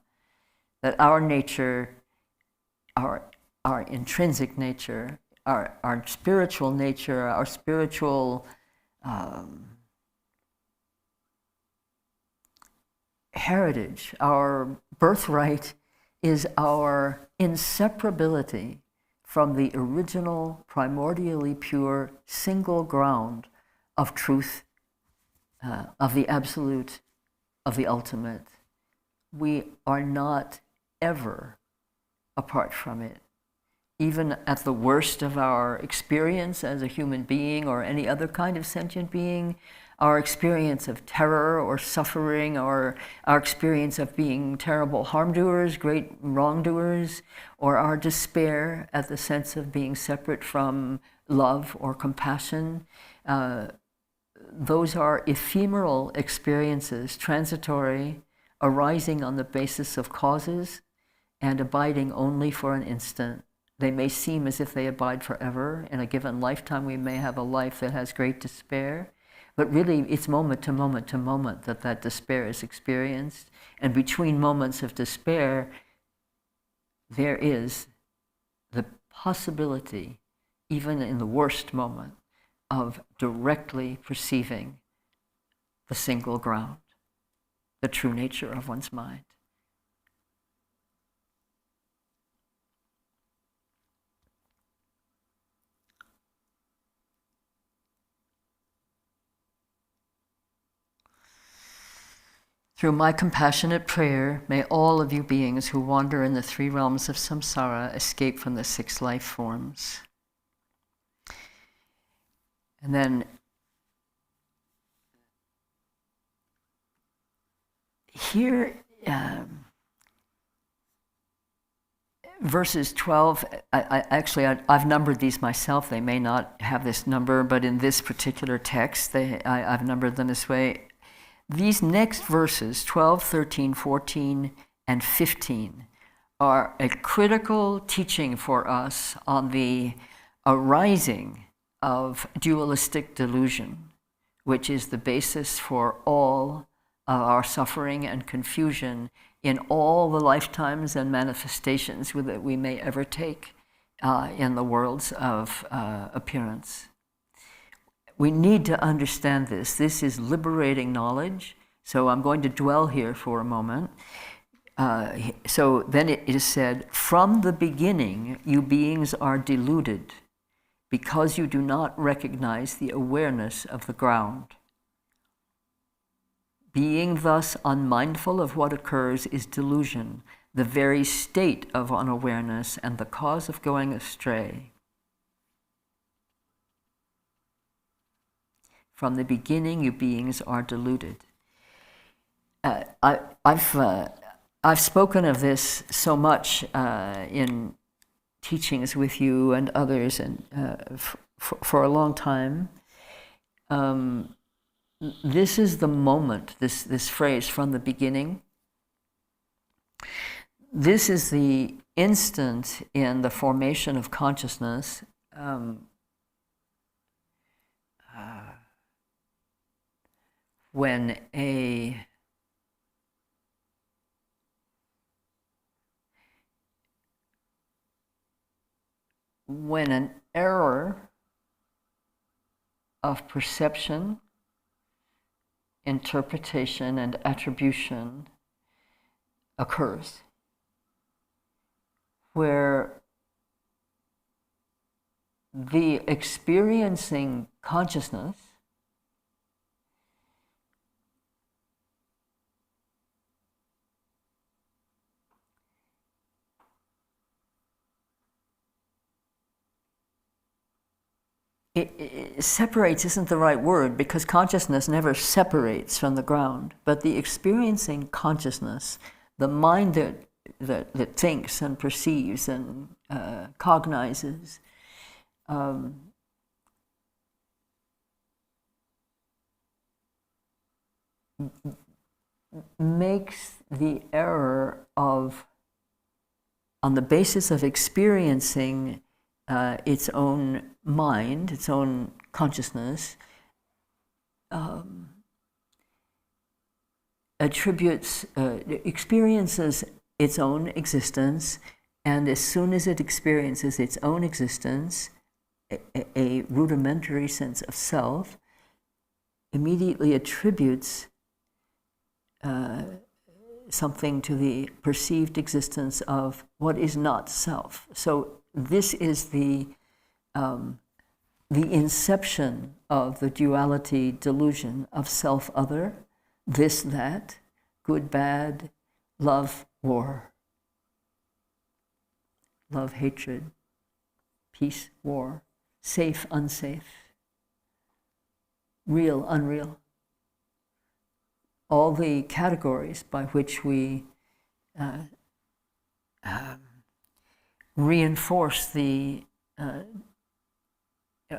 That our nature, our intrinsic nature, our spiritual nature, our spiritual heritage, our birthright, is our inseparability from the original, primordially pure, single ground of truth, of the absolute, of the ultimate. We are not ever apart from it. Even at the worst of our experience as a human being or any other kind of sentient being, our experience of terror or suffering, or our experience of being terrible harm-doers, great wrongdoers, or our despair at the sense of being separate from love or compassion, those are ephemeral experiences, transitory, arising on the basis of causes and abiding only for an instant. They may seem as if they abide forever. In a given lifetime, we may have a life that has great despair, but really it's moment to moment to moment that that despair is experienced. And between moments of despair, there is the possibility, even in the worst moment, of directly perceiving the single ground, the true nature of one's mind. Through my compassionate prayer, may all of you beings who wander in the three realms of samsara escape from the 6 life forms. And then here, verses 12, I've numbered these myself. They may not have this number, but in this particular text, I've numbered them this way. These next verses, 12, 13, 14, and 15, are a critical teaching for us on the arising of dualistic delusion, which is the basis for all our suffering and confusion in all the lifetimes and manifestations that we may ever take in the worlds of appearance. We need to understand this. This is liberating knowledge. So I'm going to dwell here for a moment. So then it is said, from the beginning, you beings are deluded because you do not recognize the awareness of the ground. Being thus unmindful of what occurs is delusion, the very state of unawareness and the cause of going astray. From the beginning, you beings are deluded. I've spoken of this so much in teachings with you and others, and for a long time. This is the moment. This phrase, "from the beginning." This is the instant in the formation of consciousness. When an error of perception, interpretation, and attribution occurs, where the experiencing consciousness it separates isn't the right word, because consciousness never separates from the ground, but the experiencing consciousness, the mind that thinks and perceives and cognizes, makes the error of, on the basis of experiencing its own mind, its own consciousness, experiences its own existence, and as soon as it experiences its own existence, a rudimentary sense of self, immediately attributes something to the perceived existence of what is not self. So this is the inception of the duality delusion of self-other, this, that, good, bad, love, war. love, hatred, peace, war, safe, unsafe, real, unreal. All the categories by which we reinforce the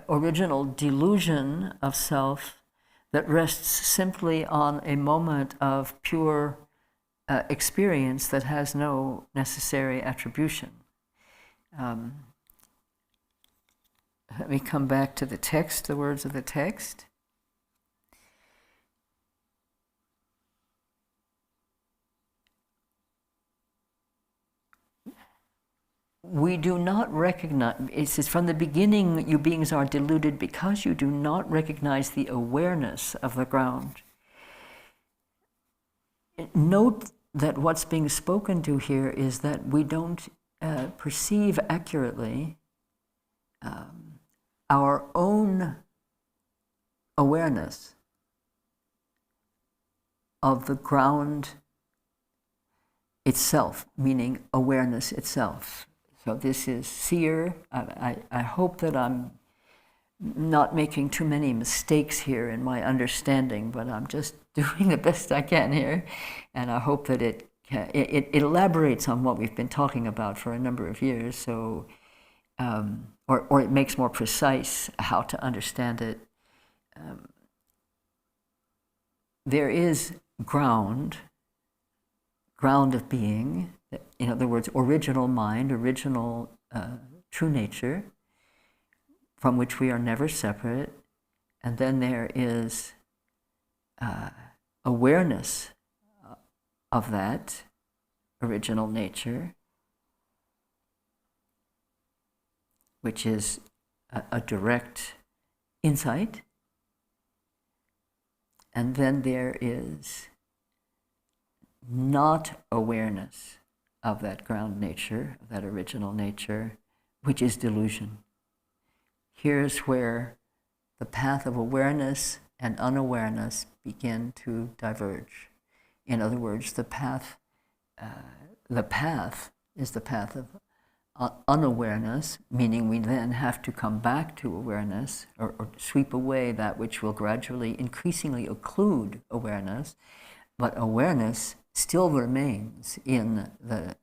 original delusion of self that rests simply on a moment of pure experience that has no necessary attribution. Let me come back to the text, the words of the text. We do not recognize, it says, from the beginning you beings are deluded because you do not recognize the awareness of the ground. Note that what's being spoken to here is that we don't perceive accurately our own awareness of the ground itself, meaning awareness itself. So this is seer. I hope that I'm not making too many mistakes here in my understanding, but I'm just doing the best I can here, and I hope that it elaborates on what we've been talking about for a number of years. So, or it makes more precise how to understand it. There is ground of being. In other words, original mind, original true nature, from which we are never separate. And then there is awareness of that original nature, which is a direct insight. And then there is not awareness of that ground nature, of that original nature, which is delusion. Here's where the path of awareness and unawareness begin to diverge. In other words, the path is the path of unawareness, meaning we then have to come back to awareness or sweep away that which will gradually, increasingly occlude awareness, but awareness still remains in the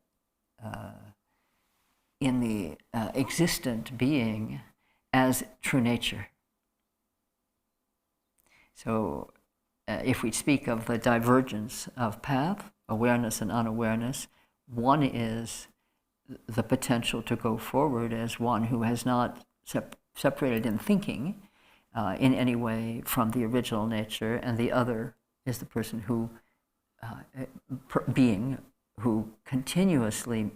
existent being as true nature. So if we speak of the divergence of path, awareness and unawareness, one is the potential to go forward as one who has not separated in thinking in any way from the original nature, and the other is the person who being who continuously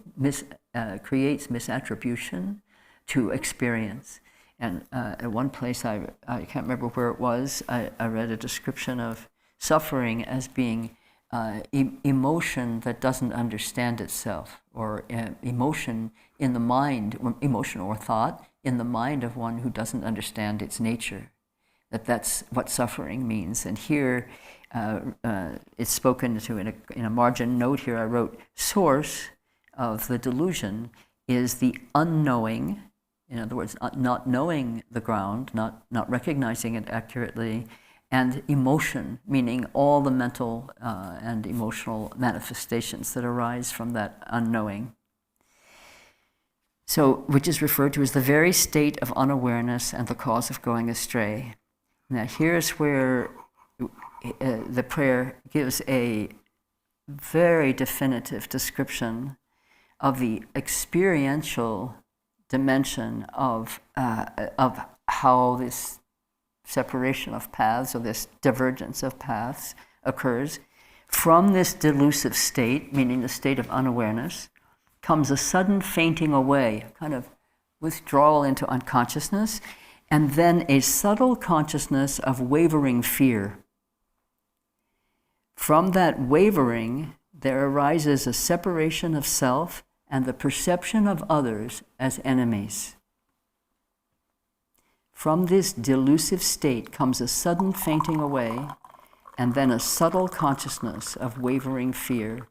creates misattribution to experience. And at one place, I can't remember where it was, I read a description of suffering as being emotion that doesn't understand itself, or emotion in the mind, emotion or thought in the mind of one who doesn't understand its nature. That's what suffering means. And here, it's spoken to in a margin note here. I wrote, source of the delusion is the unknowing, in other words, not knowing the ground, not recognizing it accurately, and emotion, meaning all the mental and emotional manifestations that arise from that unknowing. So, which is referred to as the very state of unawareness and the cause of going astray. Now, here's where the prayer gives a very definitive description of the experiential dimension of how this separation of paths, or this divergence of paths, occurs. From this delusive state, meaning the state of unawareness, comes a sudden fainting away, kind of withdrawal into unconsciousness, and then a subtle consciousness of wavering fear. From that wavering, there arises a separation of self and the perception of others as enemies. From this delusive state comes a sudden fainting away, and then a subtle consciousness of wavering fear.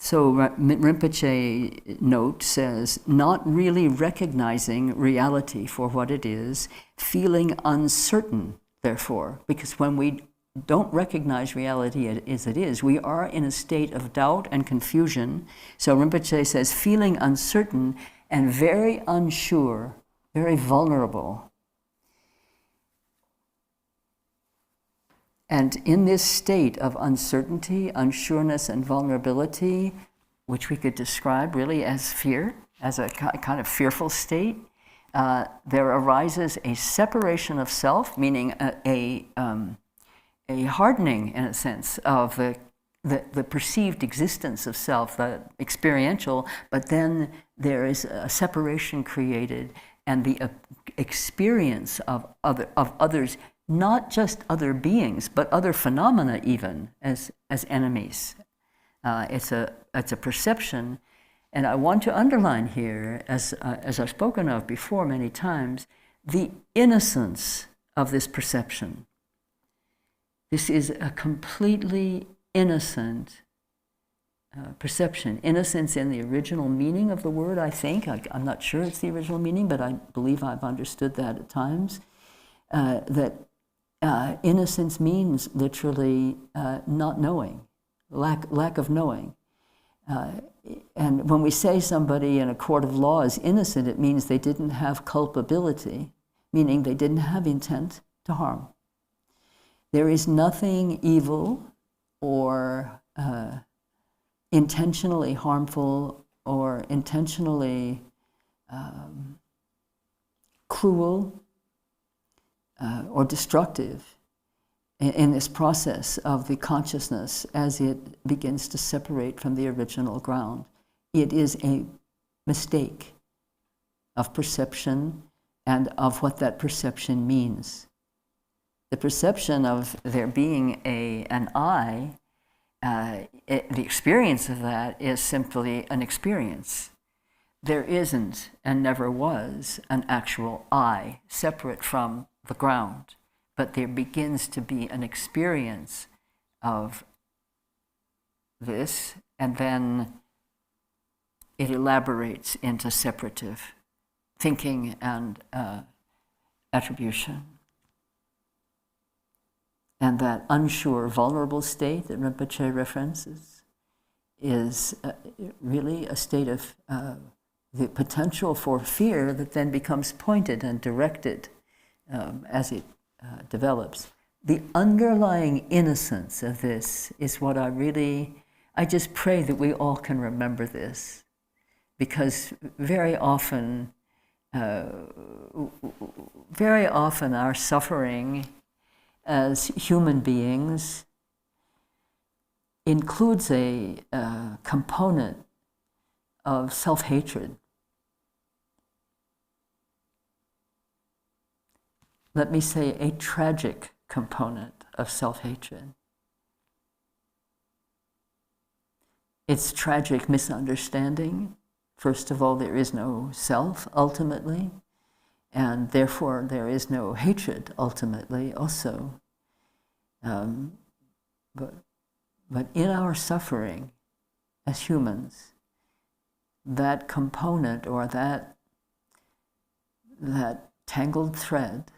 So Rinpoche note says, not really recognizing reality for what it is, feeling uncertain, therefore, because when we don't recognize reality as it is, we are in a state of doubt and confusion. So Rinpoche says, feeling uncertain and very unsure, very vulnerable. And in this state of uncertainty, unsureness, and vulnerability, which we could describe really as fear, as a kind of fearful state, there arises a separation of self, meaning a hardening, in a sense, of the perceived existence of self, the experiential, but then there is a separation created, and the experience of others, not just other beings, but other phenomena even, as enemies. It's a perception, and I want to underline here, as I've spoken of before many times, the innocence of this perception. This is a completely innocent perception. Innocence in the original meaning of the word, I think. I'm not sure it's the original meaning, but I believe I've understood that at times. That innocence means literally not knowing, lack of knowing. And when we say somebody in a court of law is innocent, it means they didn't have culpability, meaning they didn't have intent to harm. There is nothing evil or intentionally harmful or intentionally cruel or destructive in this process of the consciousness as it begins to separate from the original ground. It is a mistake of perception and of what that perception means. The perception of there being an I, the experience of that is simply an experience. There isn't and never was an actual I separate from the ground, but there begins to be an experience of this, and then it elaborates into separative thinking and attribution. And that unsure, vulnerable state that Rinpoche references is really a state of the potential for fear that then becomes pointed and directed as it develops. The underlying innocence of this is what I just pray that we all can remember this, because very often our suffering as human beings includes a component of self-hatred. Let me say a tragic component of self-hatred. It's tragic misunderstanding. First of all, there is no self ultimately, and therefore there is no hatred ultimately also. But in our suffering as humans, that component or that tangled thread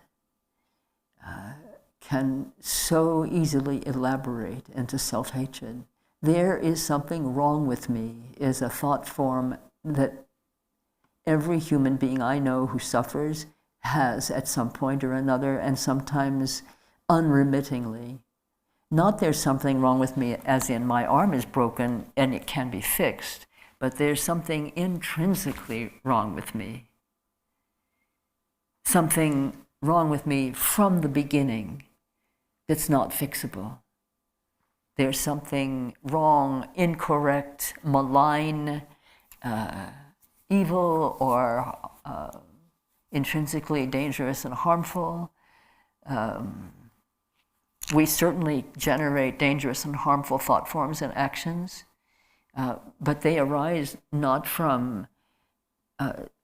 can so easily elaborate into self-hatred. There is something wrong with me is a thought form that every human being I know who suffers has at some point or another, and sometimes unremittingly. Not there's something wrong with me as in my arm is broken and it can be fixed, but there's something intrinsically wrong with me. Something wrong with me from the beginning that's not fixable. There's something wrong, incorrect, malign, evil, or intrinsically dangerous and harmful. We certainly generate dangerous and harmful thought forms and actions, but they arise not from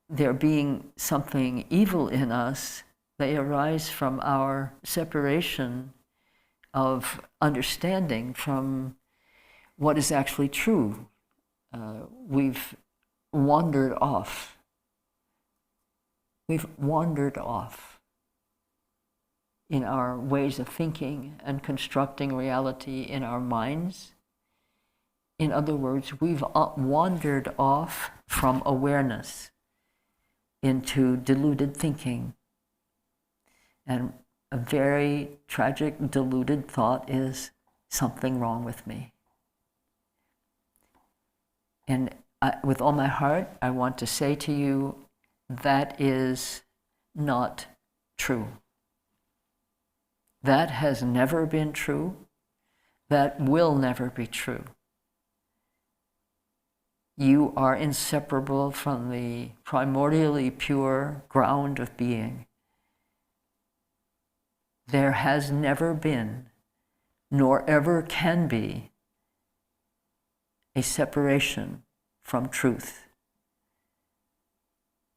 there being something evil in us. They arise from our separation of understanding from what is actually true we've wandered off. We've wandered off in our ways of thinking and constructing reality in our minds. In other words, we've wandered off from awareness into deluded thinking. And a very tragic, deluded thought is something wrong with me. And with all my heart, I want to say to you, that is not true. That has never been true. That will never be true. You are inseparable from the primordially pure ground of being. There has never been, nor ever can be, a separation from truth.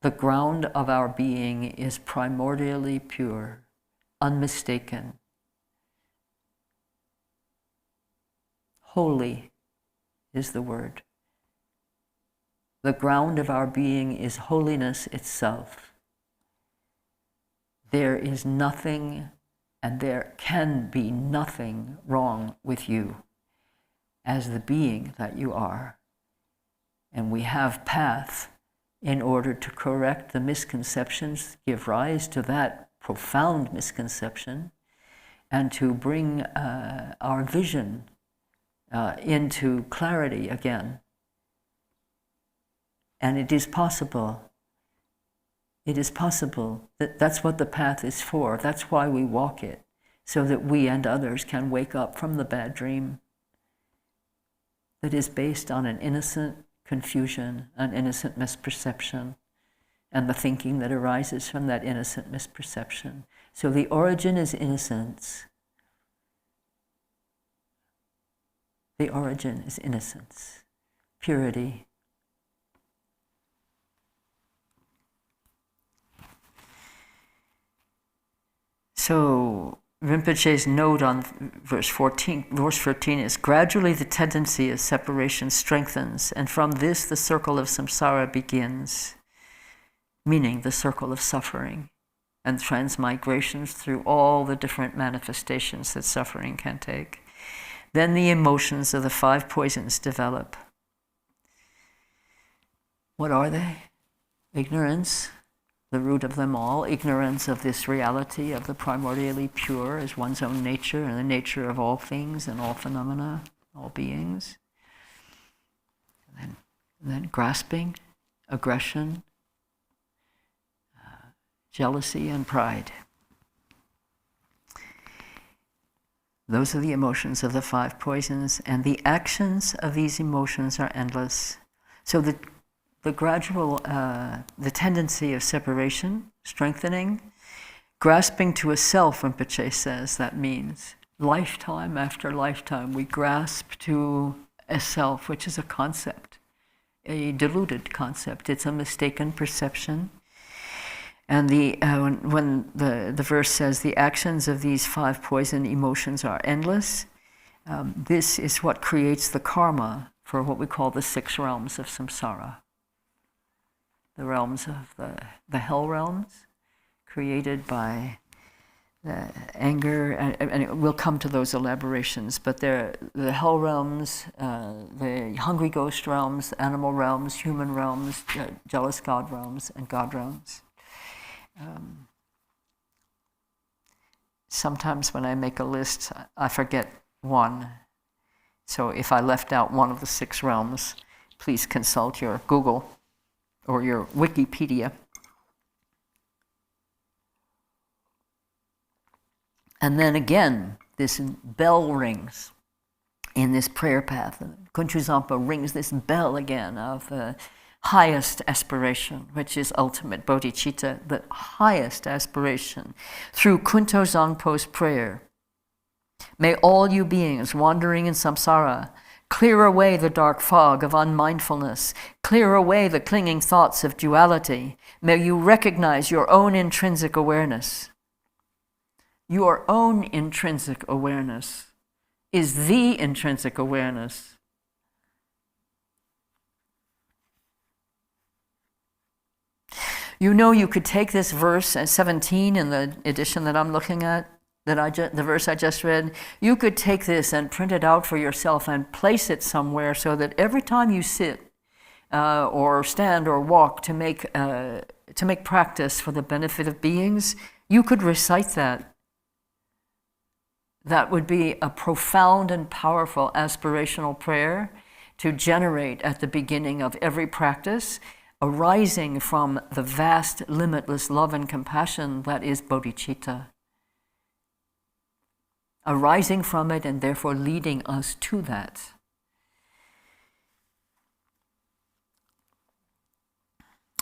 The ground of our being is primordially pure, unmistaken, holy is the word. The ground of our being is holiness itself. There is nothing, and there can be nothing wrong with you as the being that you are. And we have path in order to correct the misconceptions, give rise to that profound misconception, and to bring our vision into clarity again. And it is possible. It is possible. That's what the path is for. That's why we walk it, so that we and others can wake up from the bad dream that is based on an innocent confusion, an innocent misperception, and the thinking that arises from that innocent misperception. So the origin is innocence. The origin is innocence, purity. So Rinpoche's note on verse 14 is, gradually the tendency of separation strengthens, and from this the circle of samsara begins, meaning the circle of suffering and transmigrations through all the different manifestations that suffering can take. Then the emotions of the 5 poisons develop. What are they? Ignorance, the root of them all, ignorance of this reality of the primordially pure as one's own nature and the nature of all things and all phenomena, all beings. And then grasping, aggression, jealousy, and pride. Those are the emotions of the 5 poisons, and the actions of these emotions are endless. So the gradual, the tendency of separation, strengthening, grasping to a self, Rinpoche says, that means lifetime after lifetime we grasp to a self, which is a concept, a deluded concept. It's a mistaken perception. And when the verse says the actions of these 5 poison emotions are endless, this is what creates the karma for what we call the 6 realms of samsara. The realms of the hell realms, created by the anger, and we'll come to those elaborations, but they're the hell realms, the hungry ghost realms, animal realms, human realms, jealous god realms, and god realms. Sometimes when I make a list, I forget one. So if I left out one of the 6 realms, please consult your Google or your Wikipedia. And then again, this bell rings in this prayer path. Kuntuzangpo rings this bell again of the highest aspiration, which is ultimate bodhicitta, the highest aspiration. Through Kuntuzangpo's prayer, may all you beings wandering in samsara clear away the dark fog of unmindfulness, clear away the clinging thoughts of duality. May you recognize your own intrinsic awareness. Your own intrinsic awareness is the intrinsic awareness. You know, you could take this verse, 17 in the edition that I'm looking at, the verse I just read, you could take this and print it out for yourself and place it somewhere so that every time you sit or stand or walk to make practice for the benefit of beings, you could recite that. That would be a profound and powerful aspirational prayer to generate at the beginning of every practice, arising from the vast, limitless love and compassion that is bodhicitta. Arising from it and therefore leading us to that.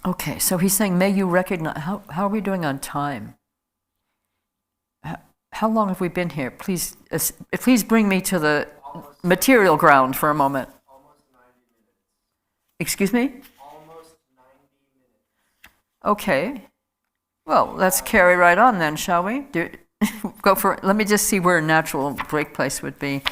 Okay, so he's saying, may you recognize, how are we doing on time? How long have we been here? Please bring me to the material ground for a moment. Almost 90 minutes. Excuse me? Almost 90 minutes. Okay. Well, let's carry right on then, shall we? Go for it. Let me just see where a natural break place would be.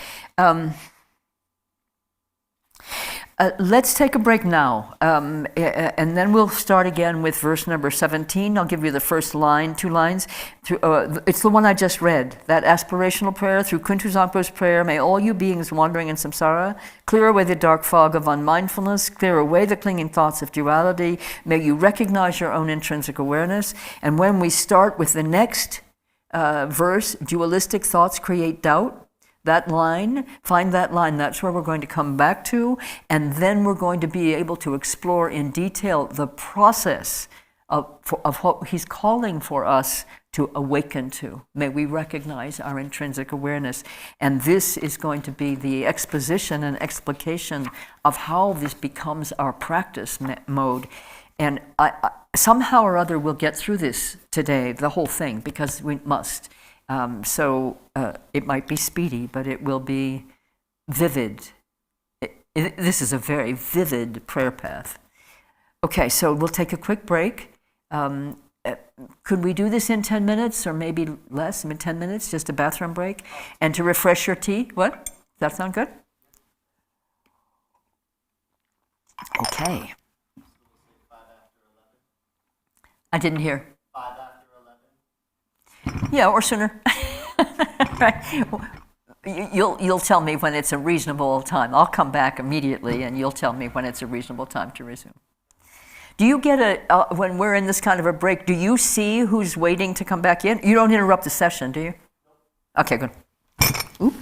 Let's take a break now, and then we'll start again with verse number 17. I'll give you the first line, 2 lines. It's the one I just read, that aspirational prayer. Through Kuntuzangpo's prayer, may all you beings wandering in samsara clear away the dark fog of unmindfulness, clear away the clinging thoughts of duality. May you recognize your own intrinsic awareness. And when we start with the next verse, dualistic thoughts create doubt. That line, find that line, that's where we're going to come back to, and then we're going to be able to explore in detail the process of what he's calling for us to awaken to. May we recognize our intrinsic awareness. And this is going to be the exposition and explication of how this becomes our practice mode. And somehow or other we'll get through this today, the whole thing, because we must. So it might be speedy, but it will be vivid. This is a very vivid prayer path. Okay, so we'll take a quick break. Could we do this in 10 minutes or maybe less, 10 minutes, just a bathroom break? And to refresh your tea, what? Does that sound good? Okay. I didn't hear. 5 after 11. Yeah, or sooner. Right. You'll tell me when it's a reasonable time. I'll come back immediately, and you'll tell me when it's a reasonable time to resume. Do you get when we're in this kind of a break, do you see who's waiting to come back in? You don't interrupt the session, do you? Okay, good. Oop.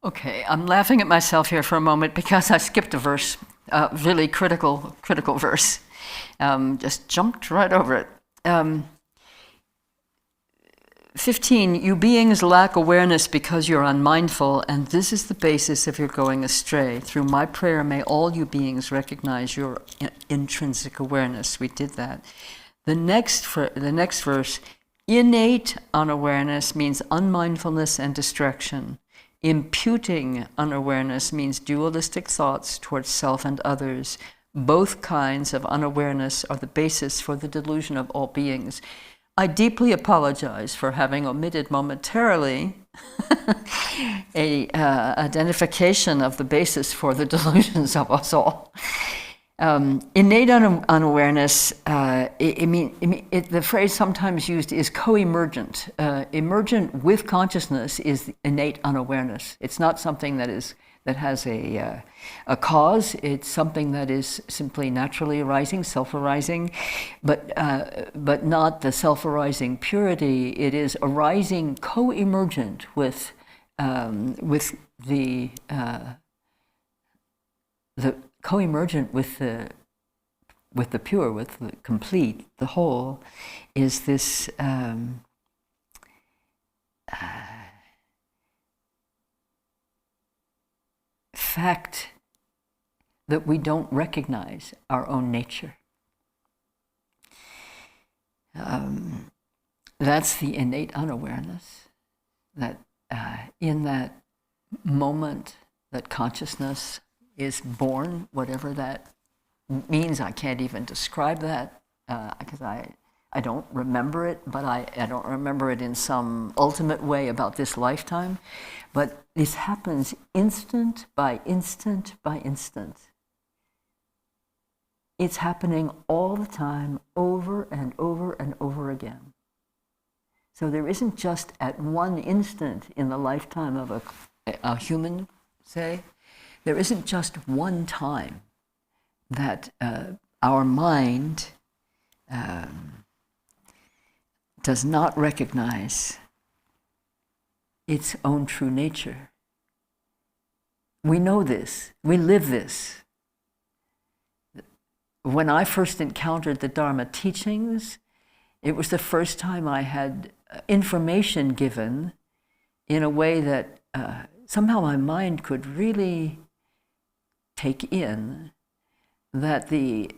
Okay, I'm laughing at myself here for a moment because I skipped a verse, really critical verse. Just jumped right over it. 15, you beings lack awareness because you're unmindful, and this is the basis of your going astray. Through my prayer, may all you beings recognize your intrinsic awareness. We did that. The next verse, innate unawareness means unmindfulness and distraction. Imputing unawareness means dualistic thoughts towards self and others. Both kinds of unawareness are the basis for the delusion of all beings. I deeply apologize for having omitted momentarily a identification of the basis for the delusions of us all. Innate unawareness, the phrase sometimes used is co-emergent. Emergent with consciousness is innate unawareness. It's not something that has a cause. It's something that is simply naturally arising, self-arising, but not the self-arising purity. It is arising co-emergent with the co-emergent with the pure, with the complete, the whole, is this fact that we don't recognize our own nature. That's the innate unawareness, that in that moment that consciousness is born, whatever that means. I can't even describe that because I don't remember it, but I don't remember it in some ultimate way about this lifetime. But this happens instant by instant by instant. It's happening all the time, over and over and over again. So there isn't just at one instant in the lifetime of a human, say, there isn't just one time that our mind does not recognize its own true nature. We know this, we live this. When I first encountered the Dharma teachings, it was the first time I had information given in a way that somehow my mind could really take in, that the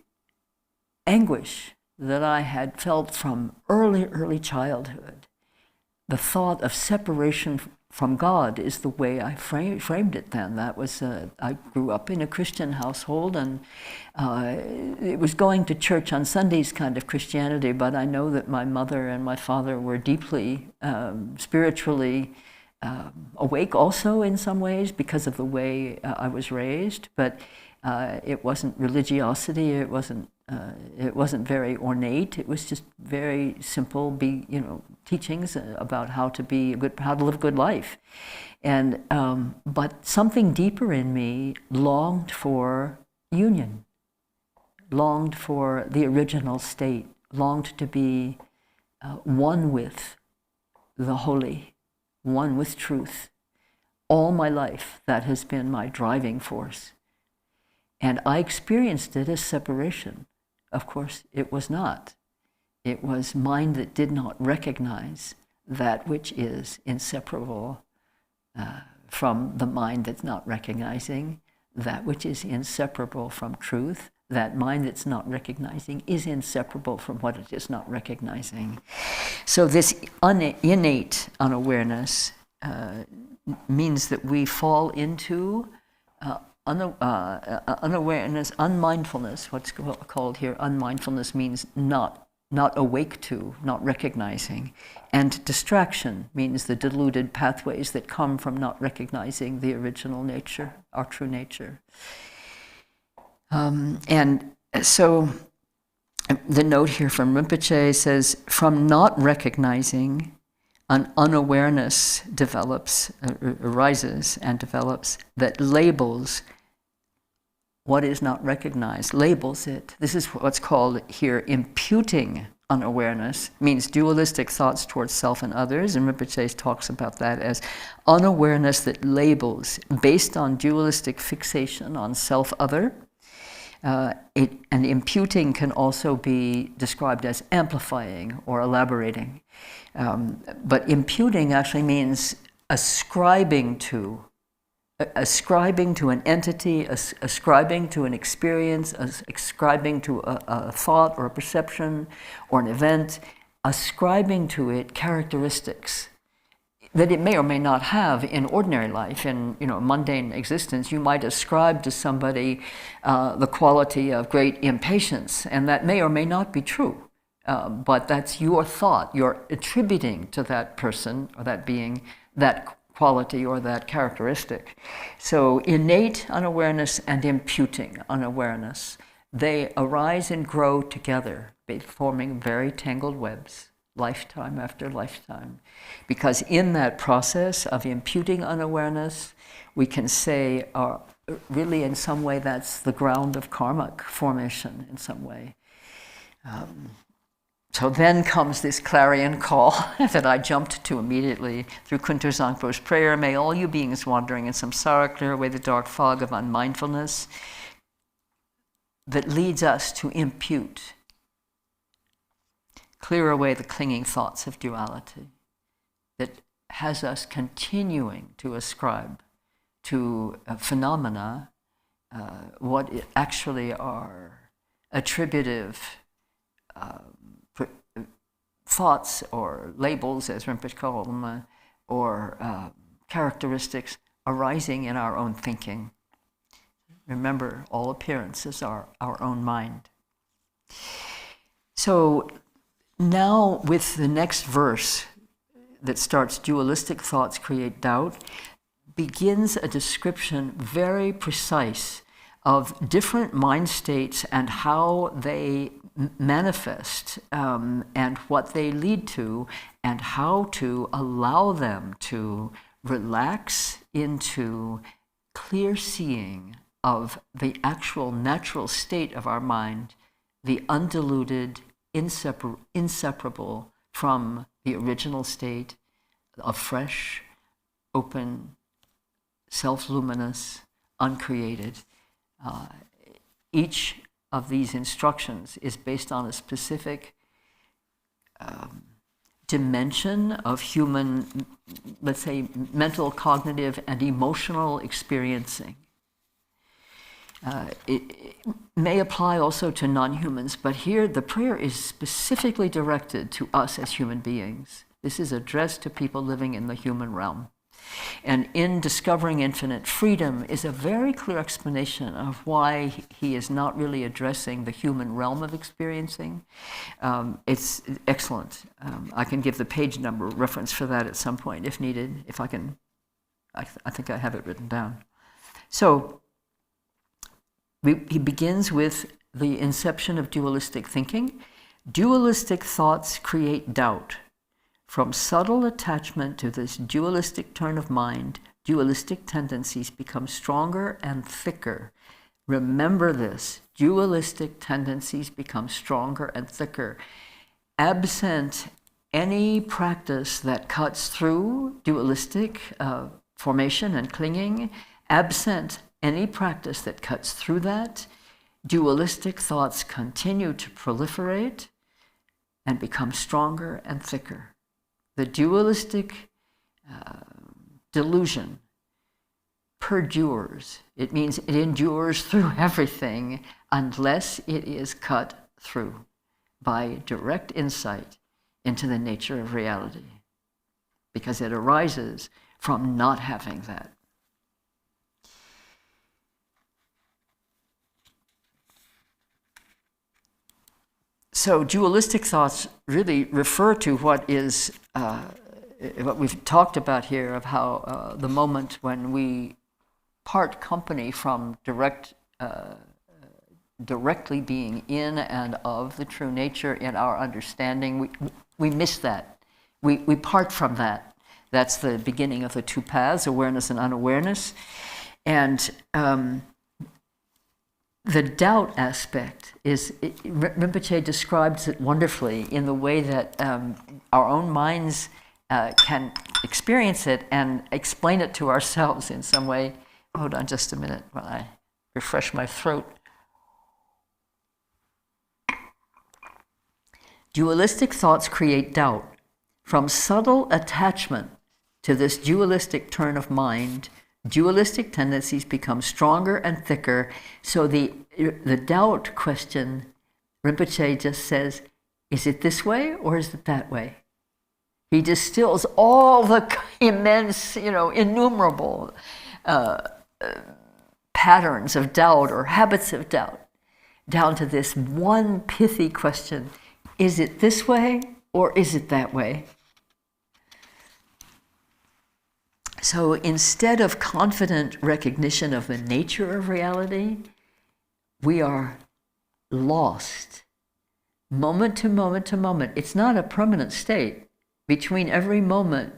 anguish that I had felt from early childhood, the thought of separation from God is the way I framed it then. That was, I grew up in a Christian household, and it was going to church on Sundays kind of Christianity, but I know that my mother and my father were deeply spiritually awake also in some ways because of the way I was raised, but it wasn't religiosity, it wasn't very ornate. It was just very simple, teachings about how to live a good life, and but something deeper in me longed for union, longed for the original state, longed to be one with the holy, one with truth. All my life, that has been my driving force. And I experienced it as separation. Of course, it was not. It was mind that did not recognize that which is inseparable from the mind that's not recognizing, that which is inseparable from truth. That mind that's not recognizing is inseparable from what it is not recognizing. So this innate unawareness means that we fall into unawareness, unmindfulness. What's called here unmindfulness means not awake to, not recognizing. And distraction means the deluded pathways that come from not recognizing the original nature, our true nature. And so the note here from Rinpoche says, from not recognizing, an unawareness arises and develops that labels what is not recognized, labels it. This is what's called here imputing unawareness, means dualistic thoughts towards self and others, and Rinpoche talks about that as unawareness that labels based on dualistic fixation on self-other. And imputing can also be described as amplifying or elaborating. But imputing actually means ascribing to an entity, ascribing to an experience, ascribing to a thought or a perception or an event, ascribing to it characteristics that it may or may not have in ordinary life. In mundane existence, you might ascribe to somebody the quality of great impatience, and that may or may not be true. But that's your thought. You're attributing to that person or that being that quality or that characteristic. So innate unawareness and imputing unawareness, they arise and grow together, forming very tangled webs, lifetime after lifetime. Because in that process of imputing unawareness, we can say, really in some way that's the ground of karmic formation in some way. So then comes this clarion call that I jumped to immediately through Kuntuzangpo's prayer. May all you beings wandering in samsara clear away the dark fog of unmindfulness that leads us to impute, clear away the clinging thoughts of duality that has us continuing to ascribe to phenomena what actually are attributive thoughts or labels, as Rinpoche called them, or characteristics arising in our own thinking. Remember, all appearances are our own mind. So now with the next verse that starts, dualistic thoughts create doubt, begins a description very precise of different mind states and how they manifest and what they lead to, and how to allow them to relax into clear seeing of the actual natural state of our mind, the undiluted, inseparable from the original state of fresh, open, self-luminous, uncreated. Each of these instructions is based on a specific dimension of human, let's say, mental, cognitive, and emotional experiencing. It may apply also to non-humans, but here the prayer is specifically directed to us as human beings. This is addressed to people living in the human realm. And in Discovering Infinite Freedom is a very clear explanation of why he is not really addressing the human realm of experiencing. It's excellent. I can give the page number reference for that at some point if needed, if I can. I think I have it written down. So he begins with the inception of dualistic thinking. Dualistic thoughts create doubt. From subtle attachment to this dualistic turn of mind, dualistic tendencies become stronger and thicker. Remember this, dualistic tendencies become stronger and thicker. Absent any practice that cuts through dualistic formation and clinging, absent any practice that cuts through that, dualistic thoughts continue to proliferate and become stronger and thicker. The dualistic delusion perdures. It means it endures through everything unless it is cut through by direct insight into the nature of reality, because it arises from not having that. So dualistic thoughts really refer to what is what we've talked about here, of how the moment when we part company from directly being in and of the true nature in our understanding, we miss that. We part from that. That's the beginning of the two paths, awareness and unawareness. And the doubt aspect Rinpoche describes it wonderfully in the way that our own minds can experience it and explain it to ourselves in some way. Hold on just a minute while I refresh my throat. Dualistic thoughts create doubt. From subtle attachment to this dualistic turn of mind, dualistic tendencies become stronger and thicker. So the doubt question, Rinpoche just says, is it this way or is it that way? He distills all the immense, innumerable patterns of doubt or habits of doubt down to this one pithy question: is it this way or is it that way? So instead of confident recognition of the nature of reality, we are lost moment to moment to moment. It's not a permanent state. Between every moment,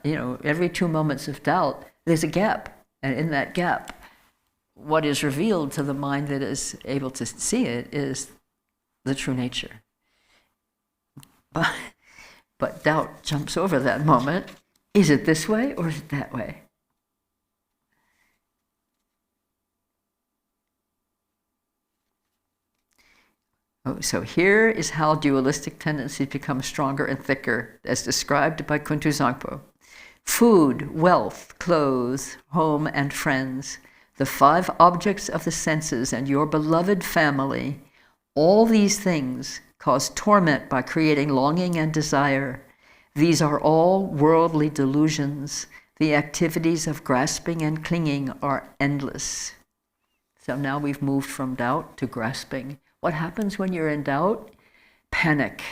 every 2 moments of doubt, there's a gap. And in that gap, what is revealed to the mind that is able to see it is the true nature. But doubt jumps over that moment. Is it this way or is it that way? So here is how dualistic tendencies become stronger and thicker, as described by Kuntuzangpo. Food, wealth, clothes, home, and friends, the 5 objects of the senses and your beloved family, all these things cause torment by creating longing and desire. These are all worldly delusions. The activities of grasping and clinging are endless. So now we've moved from doubt to grasping. What happens when you're in doubt? Panic.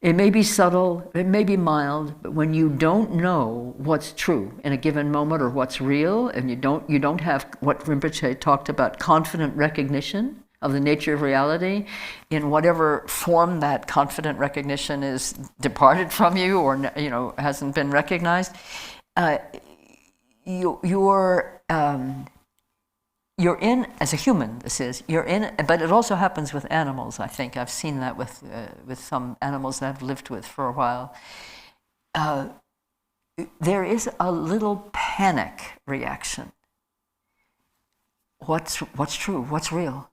It may be subtle, it may be mild, but when you don't know what's true in a given moment or what's real, and you don't have what Rinpoche talked about, confident recognition of the nature of reality, in whatever form that confident recognition is departed from you or hasn't been recognized, you're in, as a human, you're in, but it also happens with animals, I think. I've seen that with some animals that I've lived with for a while. There is a little panic reaction. What's true? What's real?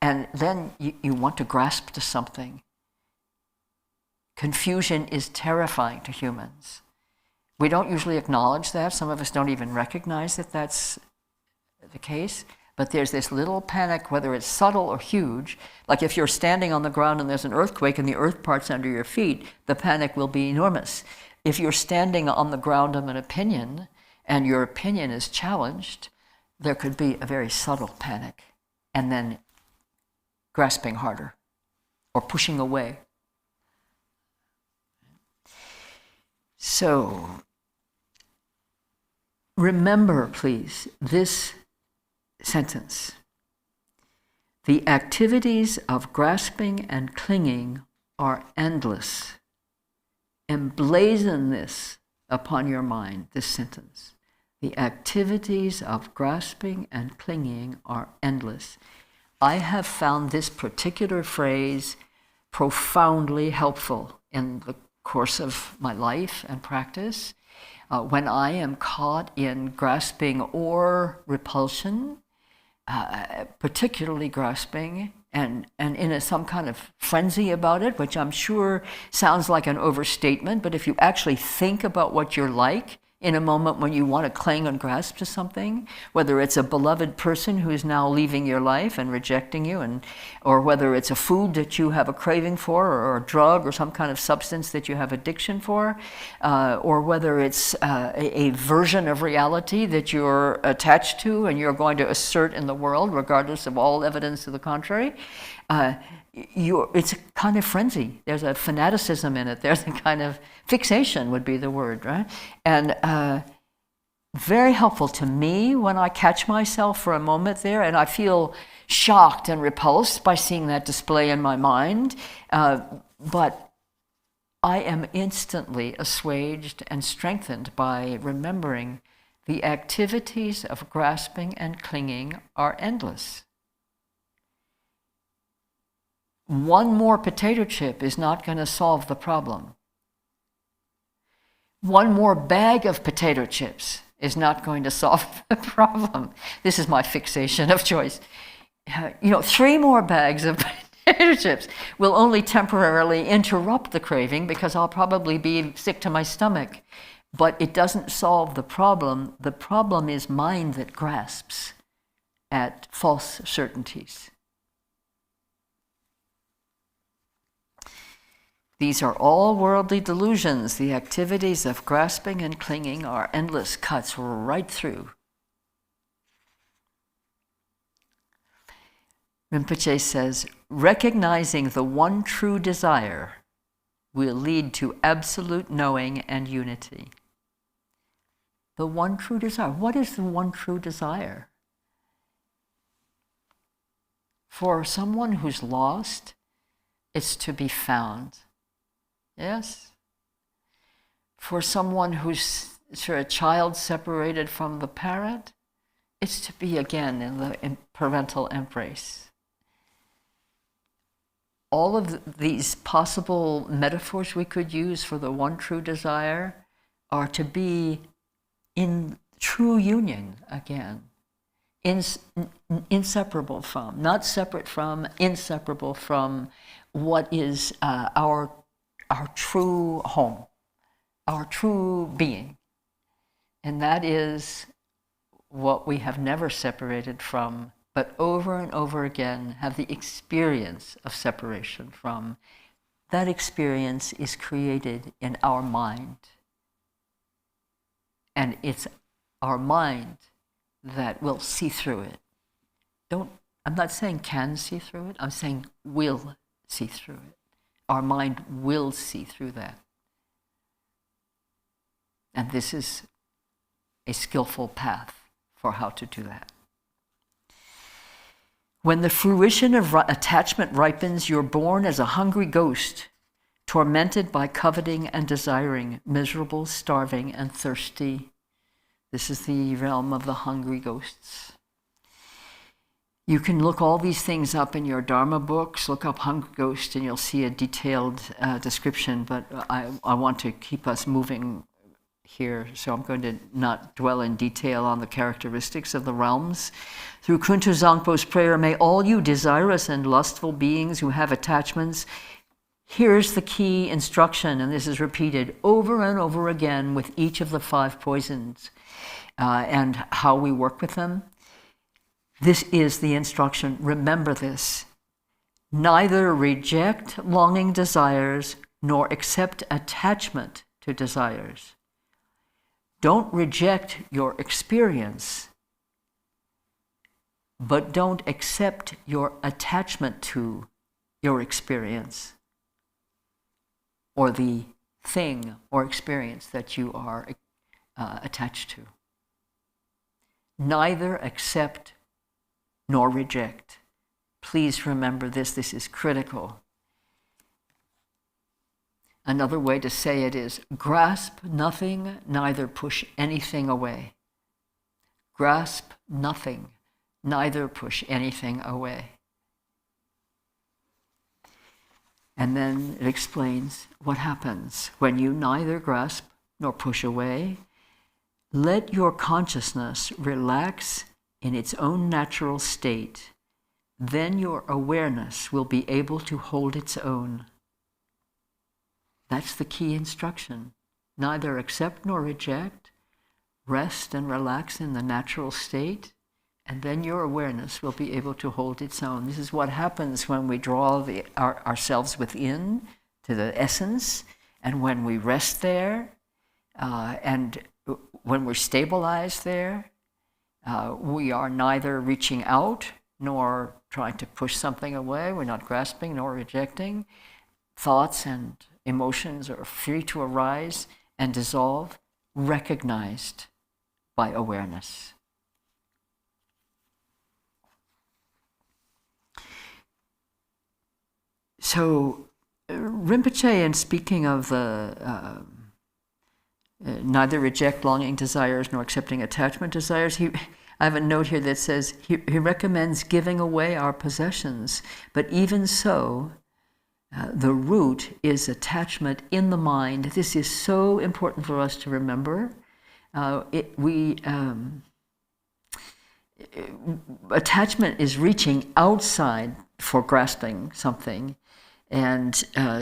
And then you want to grasp to something. Confusion is terrifying to humans. We don't usually acknowledge that. Some of us don't even recognize that that's the case, but there's this little panic, whether it's subtle or huge. Like if you're standing on the ground and there's an earthquake and the earth parts under your feet, the panic will be enormous. If you're standing on the ground of an opinion and your opinion is challenged, there could be a very subtle panic and then grasping harder or pushing away. So remember, please, this sentence. The activities of grasping and clinging are endless. Emblazon this upon your mind, this sentence. The activities of grasping and clinging are endless. I have found this particular phrase profoundly helpful in the course of my life and practice. When I am caught in grasping or repulsion, particularly grasping and in some kind of frenzy about it, which I'm sure sounds like an overstatement, but if you actually think about what you're like in a moment when you want to cling and grasp to something, whether it's a beloved person who's now leaving your life and rejecting you, or whether it's a food that you have a craving for, or a drug or some kind of substance that you have addiction for, or whether it's a version of reality that you're attached to and you're going to assert in the world, regardless of all evidence to the contrary, it's a kind of frenzy. There's a fanaticism in it. There's a kind of fixation would be the word, right? And very helpful to me when I catch myself for a moment there and I feel shocked and repulsed by seeing that display in my mind. But I am instantly assuaged and strengthened by remembering The activities of grasping and clinging are endless. One more potato chip is not going to solve the problem. One more bag of potato chips is not going to solve the problem. This is my fixation of choice. 3 more bags of potato chips will only temporarily interrupt the craving because I'll probably be sick to my stomach. But it doesn't solve the problem. The problem is mind that grasps at false certainties. These are all worldly delusions. The activities of grasping and clinging are endless, cuts right through. Rinpoche says, recognizing the one true desire will lead to absolute knowing and unity. The one true desire. What is the one true desire? For someone who's lost, it's to be found. Yes? For someone who's a child separated from the parent, it's to be again in the parental embrace. All of these possible metaphors we could use for the one true desire are to be in true union again, inseparable from, not separate from, inseparable from what is our true home, our true being. And that is what we have never separated from, but over and over again have the experience of separation from. That experience is created in our mind. And it's our mind that will see through it. I'm not saying can see through it, I'm saying will see through it. Our mind will see through that. And this is a skillful path for how to do that. When the fruition of attachment ripens, you're born as a hungry ghost, tormented by coveting and desiring, miserable, starving, and thirsty. This is the realm of the hungry ghosts. You can look all these things up in your Dharma books, look up hungry ghost, and you'll see a detailed description, but I want to keep us moving here, so I'm going to not dwell in detail on the characteristics of the realms. Through Kuntuzangpo's prayer, may all you desirous and lustful beings who have attachments, here's the key instruction, and this is repeated over and over again with each of the 5 poisons and how we work with them. This is the instruction. Remember this. Neither reject longing desires nor accept attachment to desires. Don't reject your experience, but don't accept your attachment to your experience or the thing or experience that you are attached to. Neither accept nor reject. Please remember this. This is critical. Another way to say it is, grasp nothing, neither push anything away. Grasp nothing, neither push anything away. And then it explains what happens when you neither grasp nor push away. Let your consciousness relax in its own natural state. Then your awareness will be able to hold its own. That's the key instruction. Neither accept nor reject. Rest and relax in the natural state, and then your awareness will be able to hold its own. This is what happens when we draw ourselves within to the essence, and when we rest there, and when we're stabilized there, we are neither reaching out nor trying to push something away. We're not grasping nor rejecting. Thoughts and emotions are free to arise and dissolve, recognized by awareness. So, Rinpoche, in speaking of the neither reject longing desires nor accepting attachment desires. I have a note here that says he recommends giving away our possessions, but even so, the root is attachment in the mind. This is so important for us to remember. Attachment is reaching outside for grasping something, and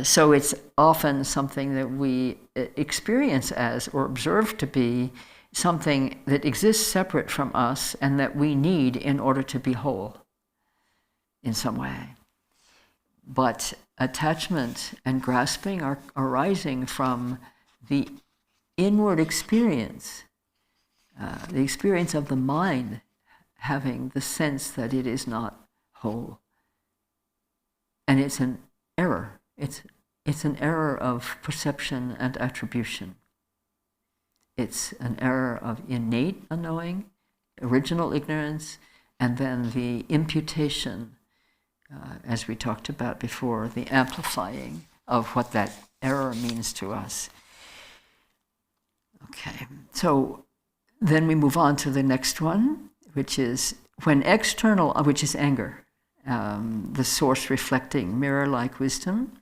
so it's often something that we experience as or observe to be something that exists separate from us and that we need in order to be whole in some way. But attachment and grasping are arising from the inward experience, the experience of the mind having the sense that it is not whole. And it's an error. It's an error of perception and attribution. It's an error of innate unknowing, original ignorance, and then the imputation, as we talked about before, the amplifying of what that error means to us. Okay, so then we move on to the next one, which is when external, which is anger, the source reflecting mirror-like wisdom.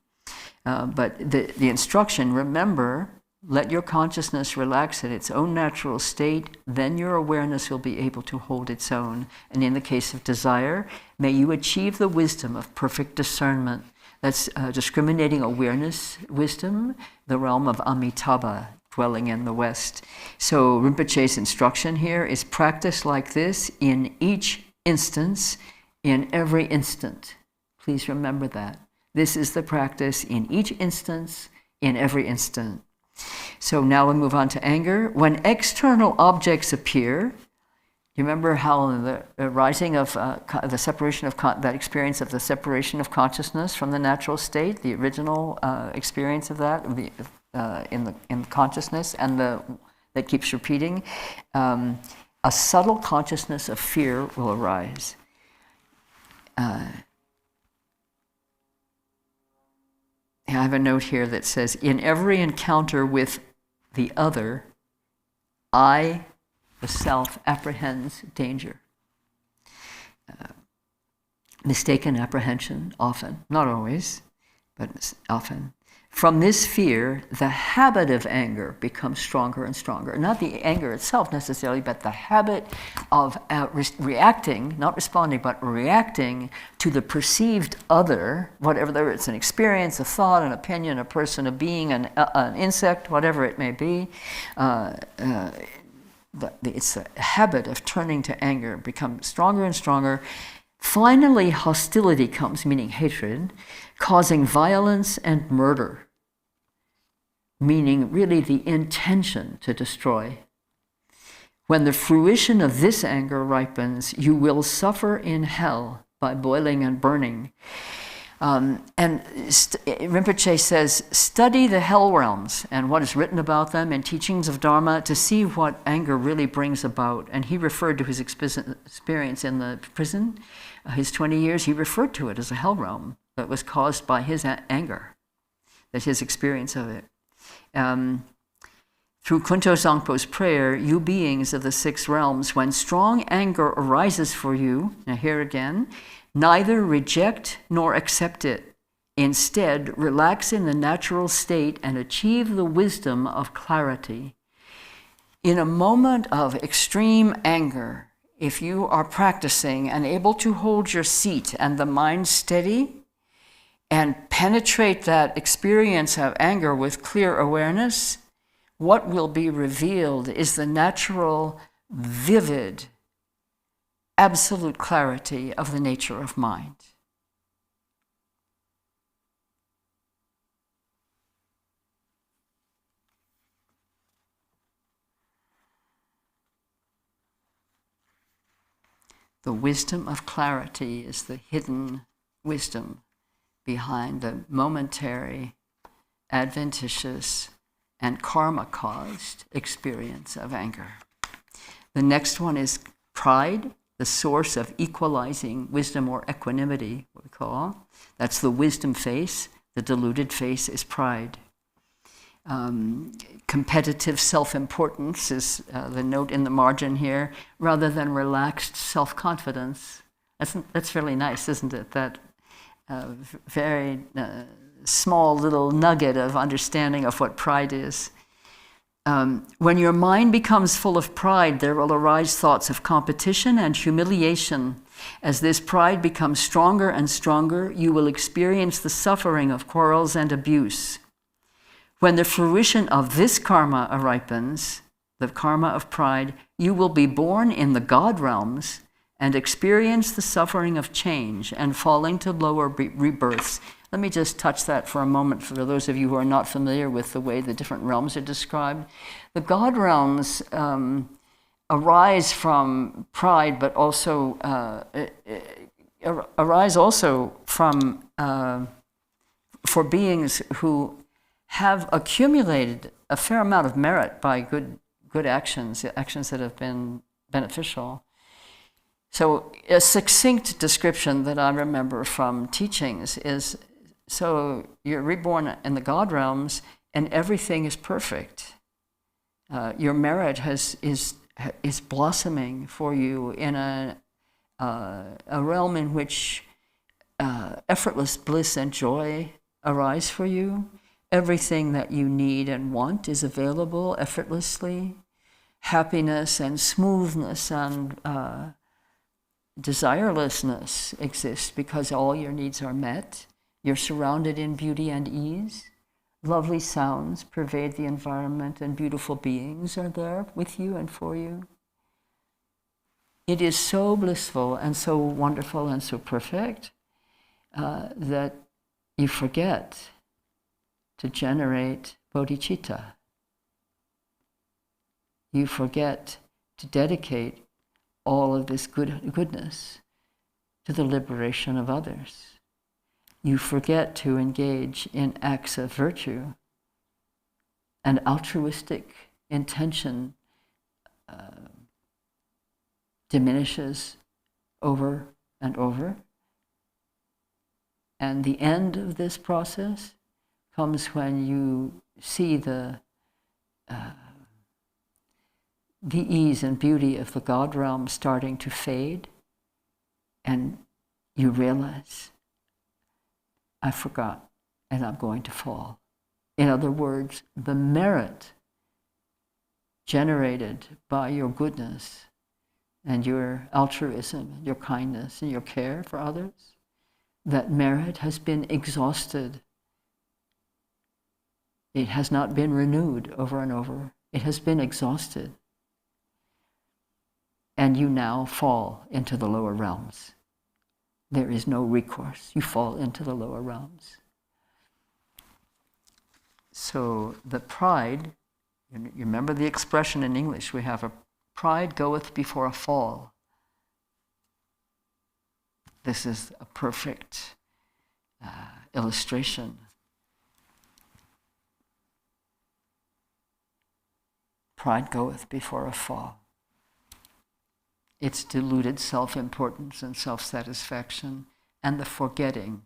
But the instruction, remember, let your consciousness relax in its own natural state, then your awareness will be able to hold its own. And in the case of desire, may you achieve the wisdom of perfect discernment. That's discriminating awareness wisdom, the realm of Amitabha, dwelling in the West. So Rinpoche's instruction here is practice like this in each instance, in every instant. Please remember that. This is the practice in each instance, in every instant. So now we move on to anger. When external objects appear, you remember how the arising of the separation of that experience of the separation of consciousness from the natural state, the original experience of that in the consciousness, and that keeps repeating, a subtle consciousness of fear will arise. I have a note here that says, in every encounter with the other, I, the self, apprehends danger. Mistaken apprehension, often, not always, but often. From this fear, the habit of anger becomes stronger and stronger. Not the anger itself necessarily, but the habit of reacting, not responding, but reacting to the perceived other, whatever it's an experience, a thought, an opinion, a person, a being, an insect, whatever it may be. It's a habit of turning to anger, becomes stronger and stronger. Finally, hostility comes, meaning hatred, causing violence and murder, meaning really the intention to destroy. When the fruition of this anger ripens, you will suffer in hell by boiling and burning. Rinpoche says, study the hell realms and what is written about them in teachings of Dharma to see what anger really brings about. And he referred to his experience in the prison, his 20 years, he referred to it as a hell realm that was caused by his anger, that his experience of it. Through Kuntuzangpo's prayer, you beings of the 6 realms, when strong anger arises for you, now here again, neither reject nor accept it. Instead, relax in the natural state and achieve the wisdom of clarity. In a moment of extreme anger, if you are practicing and able to hold your seat and the mind steady and penetrate that experience of anger with clear awareness, what will be revealed is the natural, vivid, absolute clarity of the nature of mind. The wisdom of clarity is the hidden wisdom behind the momentary, adventitious, and karma-caused experience of anger. The next one is pride, the source of equalizing wisdom or equanimity, what we call. That's the wisdom face. The deluded face is pride. competitive self-importance is the note in the margin here, rather than relaxed self-confidence. That's really nice, isn't it? That very small little nugget of understanding of what pride is. When your mind becomes full of pride, there will arise thoughts of competition and humiliation. As this pride becomes stronger and stronger, you will experience the suffering of quarrels and abuse. When the fruition of this karma ripens, the karma of pride, you will be born in the God realms and experience the suffering of change and falling to lower rebirths. Let me just touch that for a moment for those of you who are not familiar with the way the different realms are described. The God realms arise from pride, but also arise also from for beings who have accumulated a fair amount of merit by good actions that have been beneficial. So a succinct description that I remember from teachings is, so you're reborn in the God realms and everything is perfect. Your merit is blossoming for you in a realm in which effortless bliss and joy arise for you. Everything that you need and want is available effortlessly. Happiness and smoothness and desirelessness exist because all your needs are met. You're surrounded in beauty and ease. Lovely sounds pervade the environment and beautiful beings are there with you and for you. It is so blissful and so wonderful and so perfect that you forget to generate bodhicitta. You forget to dedicate all of this goodness to the liberation of others. You forget to engage in acts of virtue, and altruistic intention diminishes over and over. And the end of this process comes when you see the ease and beauty of the God realm starting to fade, and you realize, I forgot, and I'm going to fall. In other words, the merit generated by your goodness and your altruism, and your kindness, and your care for others, that merit has been exhausted. It has not been renewed over and over. It has been exhausted. And you now fall into the lower realms. There is no recourse. You fall into the lower realms. So the pride, you remember the expression in English we have, a pride goeth before a fall. This is a perfect illustration. Pride goeth before a fall. It's deluded self-importance and self-satisfaction and the forgetting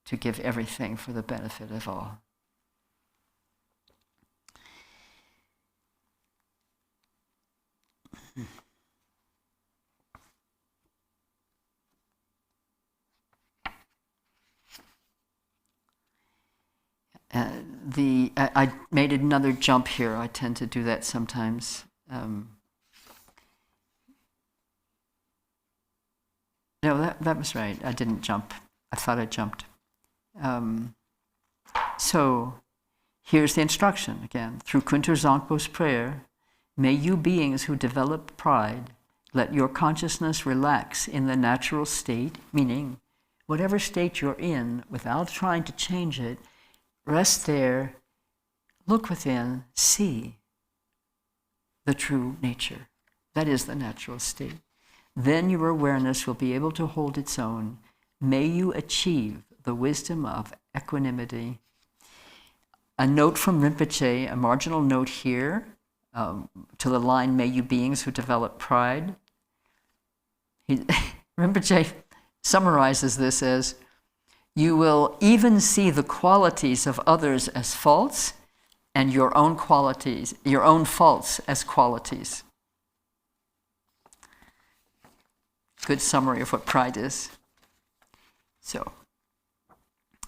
to give everything for the benefit of all. I made another jump here. I tend to do that sometimes. No, that was right. I didn't jump. I thought I jumped. So here's the instruction again. Through Kuntuzangpo's prayer, may you beings who develop pride, let your consciousness relax in the natural state, meaning whatever state you're in, without trying to change it, rest there, look within, see the true nature. That is the natural state. Then your awareness will be able to hold its own. May you achieve the wisdom of equanimity. A note from Rinpoche, a marginal note here, to the line, may you beings who develop pride. Rinpoche summarizes this as, You will even see the qualities of others as faults and your own qualities, your own faults as qualities. Good summary of what pride is. So,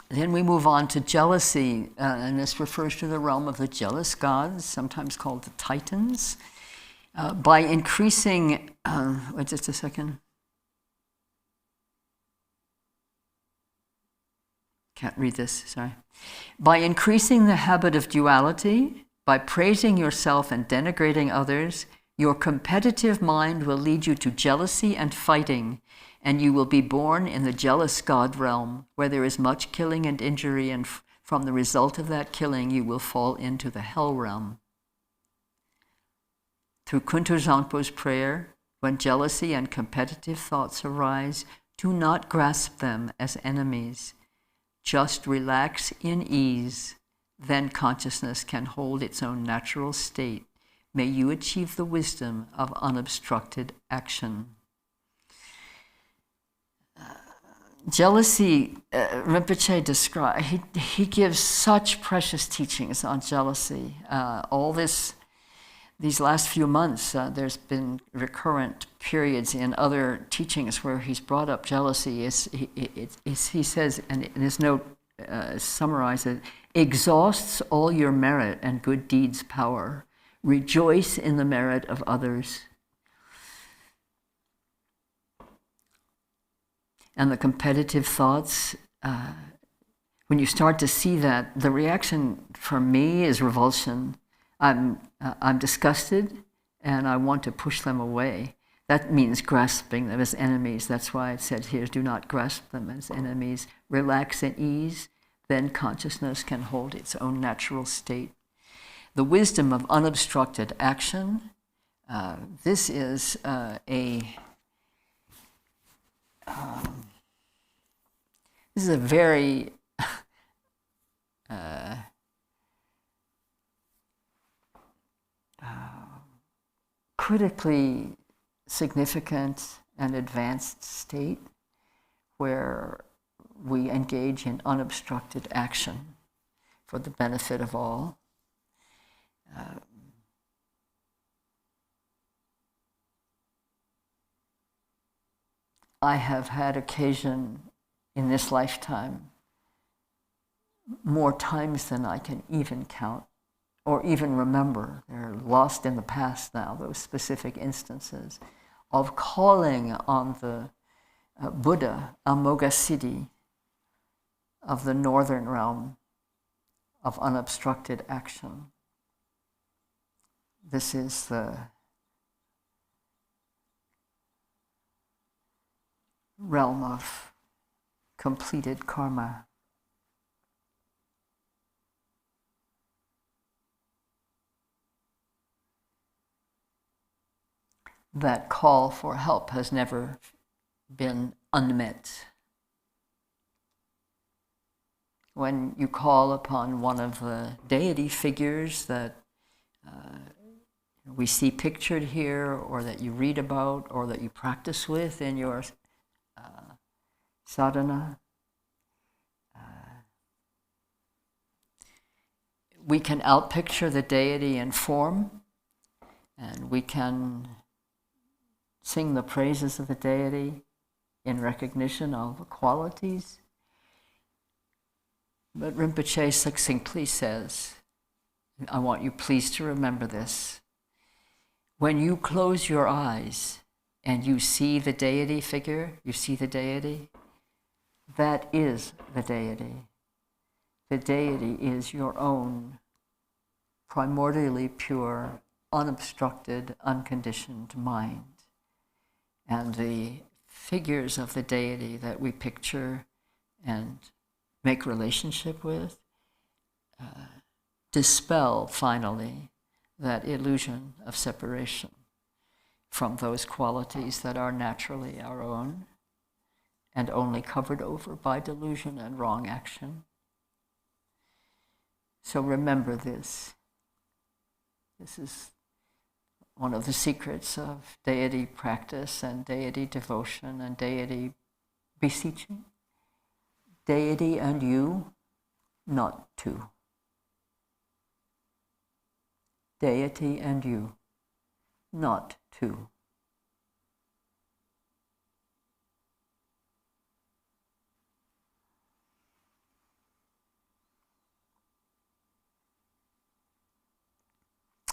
then we move on to jealousy, and this refers to the realm of the jealous gods, sometimes called the Titans. By increasing, wait just a second. Can't read this, sorry. By increasing the habit of duality, by praising yourself and denigrating others, your competitive mind will lead you to jealousy and fighting, and you will be born in the jealous god realm, where there is much killing and injury, and from the result of that killing, you will fall into the hell realm. Through Kuntuzangpo's prayer, when jealousy and competitive thoughts arise, do not grasp them as enemies. Just relax in ease, then consciousness can hold its own natural state. May you achieve the wisdom of unobstructed action. Jealousy, Rinpoche describes, he gives such precious teachings on jealousy. These last few months, there's been recurrent periods in other teachings where he's brought up jealousy. He says, and in his note summarizes, exhausts all your merit and good deeds' power. Rejoice in the merit of others. And the competitive thoughts, when you start to see that, the reaction for me is revulsion. I'm disgusted, and I want to push them away. That means grasping them as enemies. That's why it said here, do not grasp them as enemies. Relax and ease, then consciousness can hold its own natural state. The wisdom of unobstructed action, this is this is a very critically significant and advanced state where we engage in unobstructed action for the benefit of all. I have had occasion in this lifetime, more times than I can even count or even remember. They're lost in the past now, those specific instances of calling on the Buddha, Amoghasiddhi, of the northern realm of unobstructed action. This is the realm of completed karma. That call for help has never been unmet. When you call upon one of the deity figures that we see pictured here, or that you read about, or that you practice with in your sadhana, we can outpicture the deity in form, and we can sing the praises of the deity in recognition of the qualities. But Rinpoche succinctly says, I want you please to remember this, when you close your eyes and you see the deity figure, you see the deity, that is the deity. The deity is your own primordially pure, unobstructed, unconditioned mind. And the figures of the deity that we picture and make relationship with dispel, finally, that illusion of separation from those qualities that are naturally our own and only covered over by delusion and wrong action. So remember this. This is one of the secrets of deity practice and deity devotion and deity beseeching. Deity and you, not two. Deity and you, not two.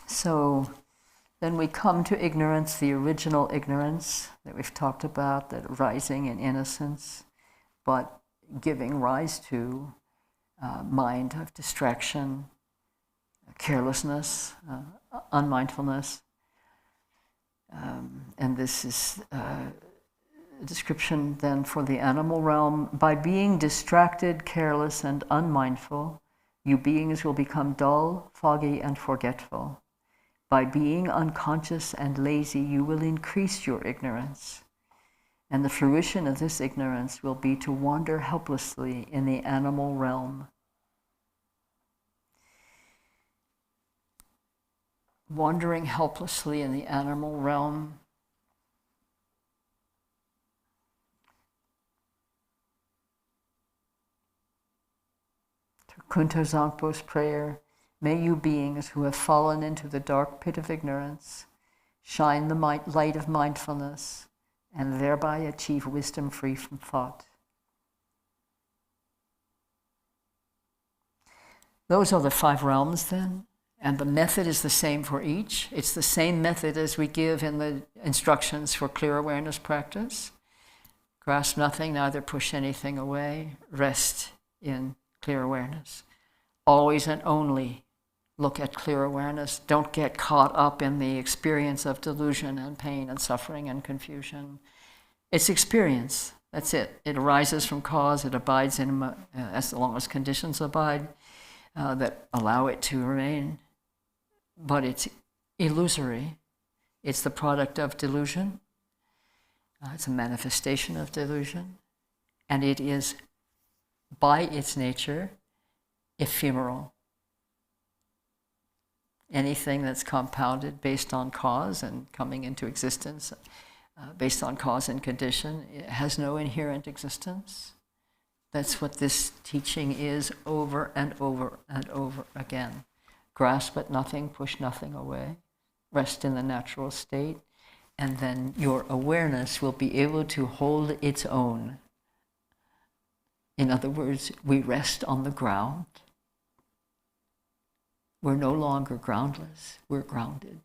So then we come to ignorance, the original ignorance that we've talked about, that arising in innocence, but giving rise to mind of distraction, carelessness, unmindfulness. And this is a description then for the animal realm. By being distracted, careless, and unmindful, you beings will become dull, foggy, and forgetful. By being unconscious and lazy, you will increase your ignorance. And the fruition of this ignorance will be to wander helplessly in the animal realm. Wandering helplessly in the animal realm. To Kuntuzangpo's prayer, may you beings who have fallen into the dark pit of ignorance shine the light of mindfulness and thereby achieve wisdom free from thought. Those are the 5 realms then, and the method is the same for each. It's the same method as we give in the instructions for clear awareness practice. Grasp nothing, neither push anything away. Rest in clear awareness. Always and only look at clear awareness. Don't get caught up in the experience of delusion and pain and suffering and confusion. It's experience. That's it. It arises from cause. It abides in as long as conditions abide that allow it to remain. But it's illusory. It's the product of delusion. It's a manifestation of delusion. And it is, by its nature, ephemeral. Anything that's compounded based on cause and coming into existence based on cause and condition, it has no inherent existence. That's what this teaching is over and over and over again. Grasp at nothing, push nothing away, rest in the natural state, and then your awareness will be able to hold its own. In other words, we rest on the ground. We're no longer groundless, we're grounded.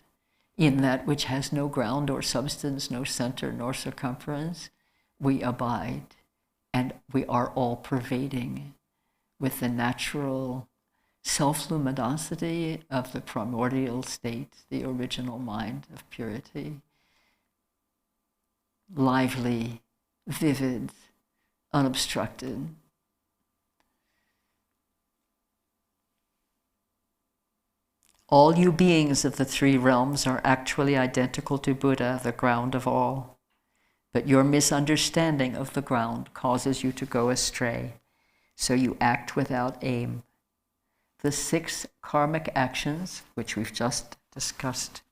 In that which has no ground or substance, no center nor circumference, we abide, and we are all pervading with the natural self-luminosity of the primordial state, the original mind of purity. Lively, vivid, unobstructed. All you beings of the 3 realms are actually identical to Buddha, the ground of all. But your misunderstanding of the ground causes you to go astray, so you act without aim. The 6 karmic actions, which we've just discussed,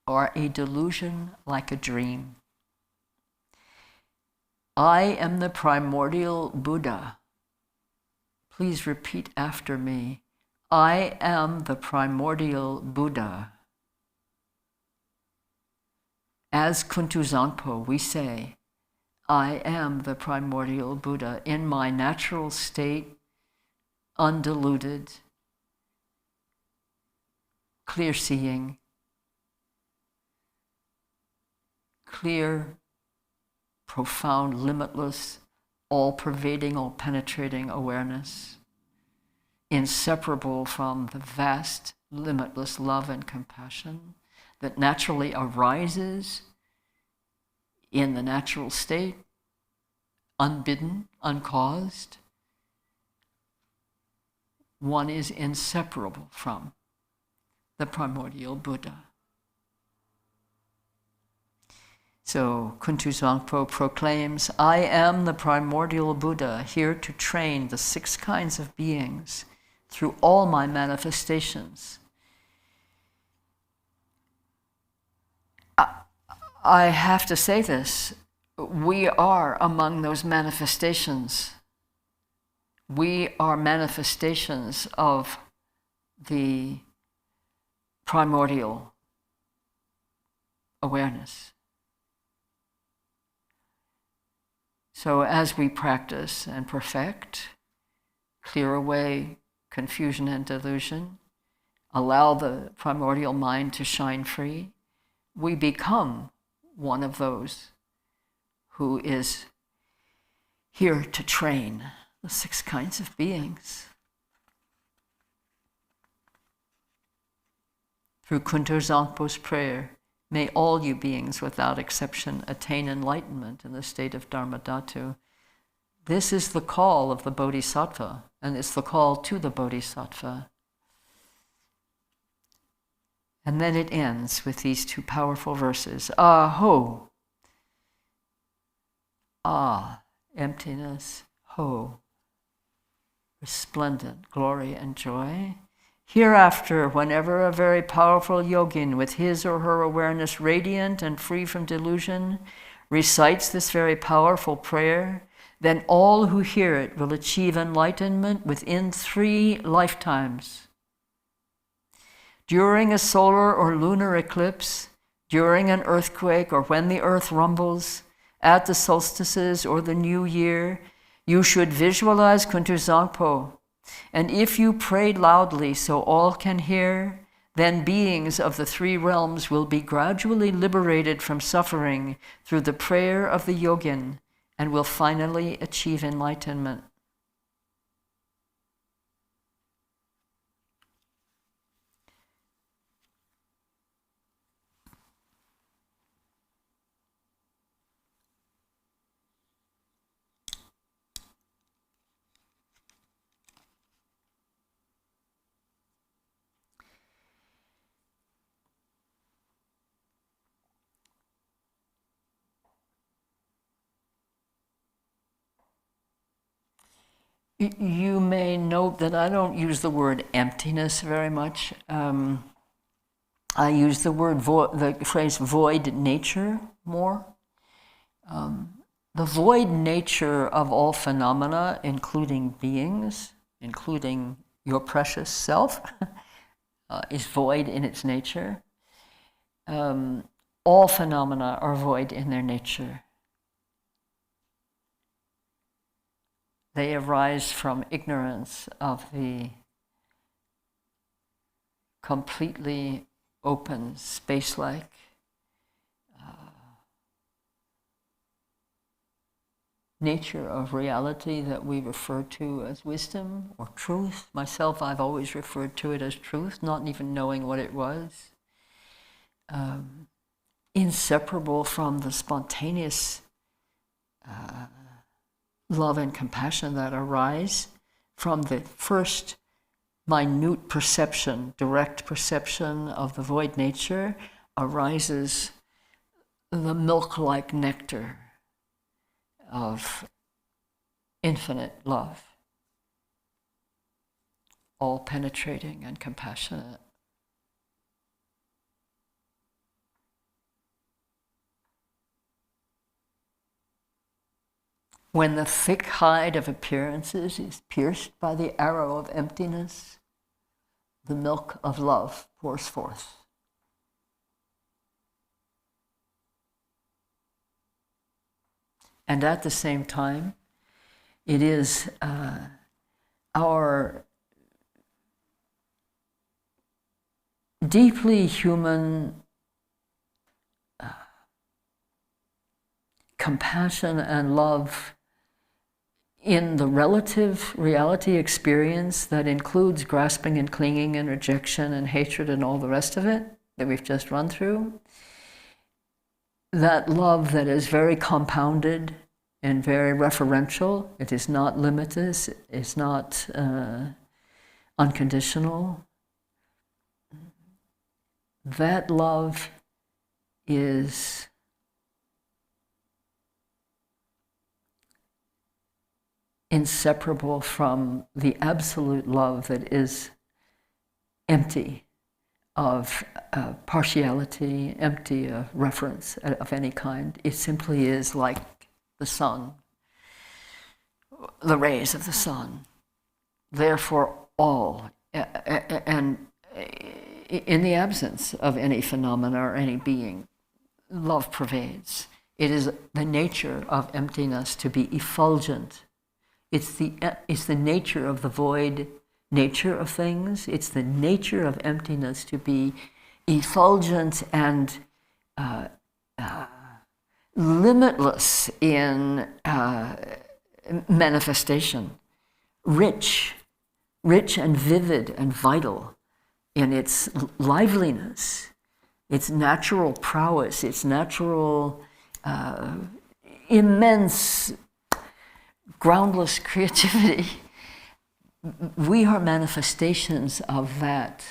are a delusion like a dream. I am the primordial Buddha. Please repeat after me. I am the primordial Buddha. As Kuntuzangpo, we say, I am the primordial Buddha in my natural state, undiluted, clear-seeing, clear, profound, limitless, all-pervading, all-penetrating awareness, inseparable from the vast, limitless love and compassion that naturally arises in the natural state, unbidden, uncaused. One is inseparable from the primordial Buddha. So Kuntuzangpo proclaims, I am the primordial Buddha, here to train the 6 kinds of beings through all my manifestations. I have to say this, we are among those manifestations. we are manifestations of the primordial awareness. So as we practice and perfect, clear away confusion and delusion, allow the primordial mind to shine free, we become one of those who is here to train the 6 kinds of beings. Through Kuntuzangpo's prayer, may all you beings without exception attain enlightenment in the state of Dharmadhatu. This is the call of the Bodhisattva, and it's the call to the Bodhisattva. And then it ends with these 2 powerful verses. Ho. Emptiness. Ho. Resplendent glory and joy. Hereafter, whenever a very powerful yogin with his or her awareness radiant and free from delusion recites this very powerful prayer, then all who hear it will achieve enlightenment within 3 lifetimes. During a solar or lunar eclipse, during an earthquake, or when the earth rumbles, at the solstices or the new year, you should visualize Kuntuzangpo. And if you pray loudly so all can hear, then beings of the 3 realms will be gradually liberated from suffering through the prayer of the yogin and will finally achieve enlightenment. You may note that I don't use the word emptiness very much. I use the phrase void nature more. The void nature of all phenomena, including beings, including your precious self, is void in its nature. All phenomena are void in their nature. They arise from ignorance of the completely open, space-like nature of reality that we refer to as wisdom or truth. Myself, I've always referred to it as truth, not even knowing what it was. Inseparable from the spontaneous love and compassion that arise from the first minute perception, direct perception of the void nature, arises the milk-like nectar of infinite love, all-penetrating and compassionate. When the thick hide of appearances is pierced by the arrow of emptiness, the milk of love pours forth. And at the same time, it is our deeply human compassion and love in the relative reality experience that includes grasping and clinging and rejection and hatred and all the rest of it that we've just run through. That love that is very compounded and very referential, it is not limitless, it's not unconditional. That love is inseparable from the absolute love that is empty of partiality, empty of reference of any kind. It simply is like the sun, the rays of the sun, therefore all, and in the absence of any phenomena or any being, love pervades. It is the nature of emptiness to be effulgent. It's the nature of the void nature of things. It's the nature of emptiness to be effulgent and limitless in manifestation, rich and vivid and vital in its liveliness, its natural prowess, its natural immense groundless creativity. We are manifestations of that.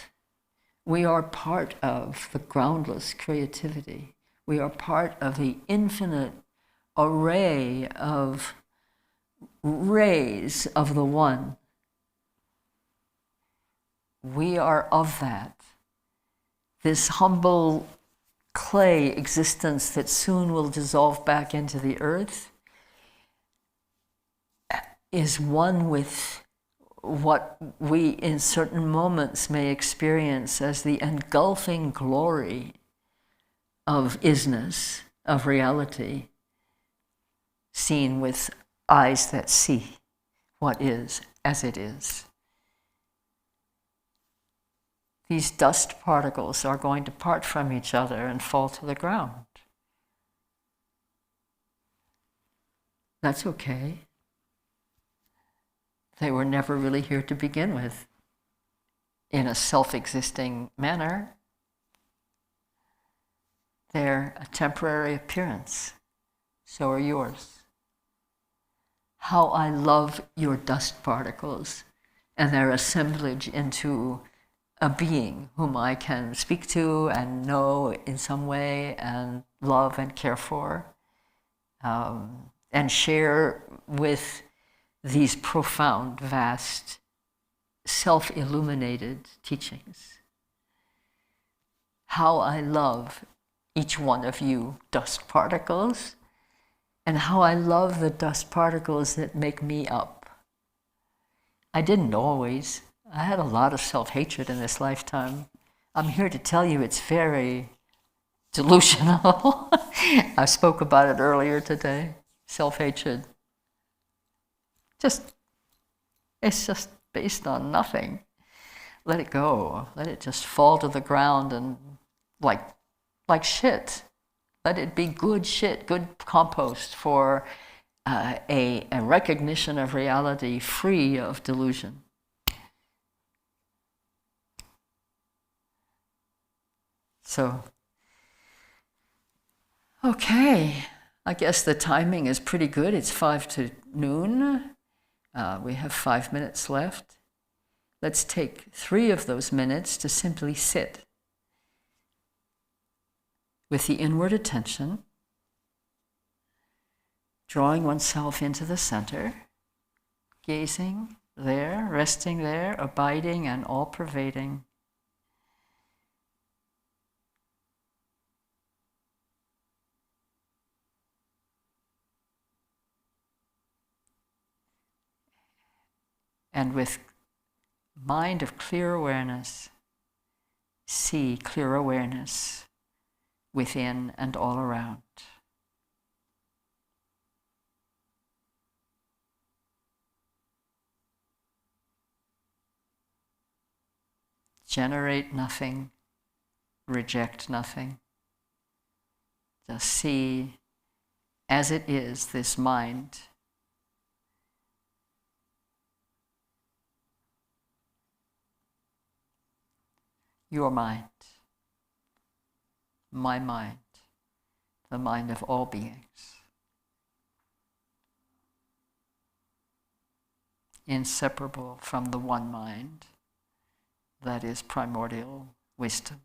We are part of the groundless creativity. We are part of the infinite array of rays of the One. We are of that. This humble clay existence that soon will dissolve back into the earth is one with what we in certain moments may experience as the engulfing glory of isness, of reality, seen with eyes that see what is as it is. These dust particles are going to part from each other and fall to the ground. That's okay. They were never really here to begin with in a self-existing manner. They're a temporary appearance. So are yours. How I love your dust particles and their assemblage into a being whom I can speak to and know in some way and love and care for, and share with these profound, vast, self-illuminated teachings. How I love each one of you dust particles, and how I love the dust particles that make me up. I didn't always. I had a lot of self-hatred in this lifetime. I'm here to tell you it's very delusional. I spoke about it earlier today. Self-hatred. It's just based on nothing. Let it go. Let it just fall to the ground and like shit. Let it be good shit, good compost for a recognition of reality free of delusion. So, okay, I guess the timing is pretty good. It's 5 to noon. We have 5 minutes left. Let's take 3 of those minutes to simply sit with the inward attention, drawing oneself into the center, gazing there, resting there, abiding and all-pervading. And with mind of clear awareness, see clear awareness within and all around. Generate nothing, reject nothing. Just see as it is, this mind. Your mind, my mind, the mind of all beings. Inseparable from the one mind that is primordial wisdom.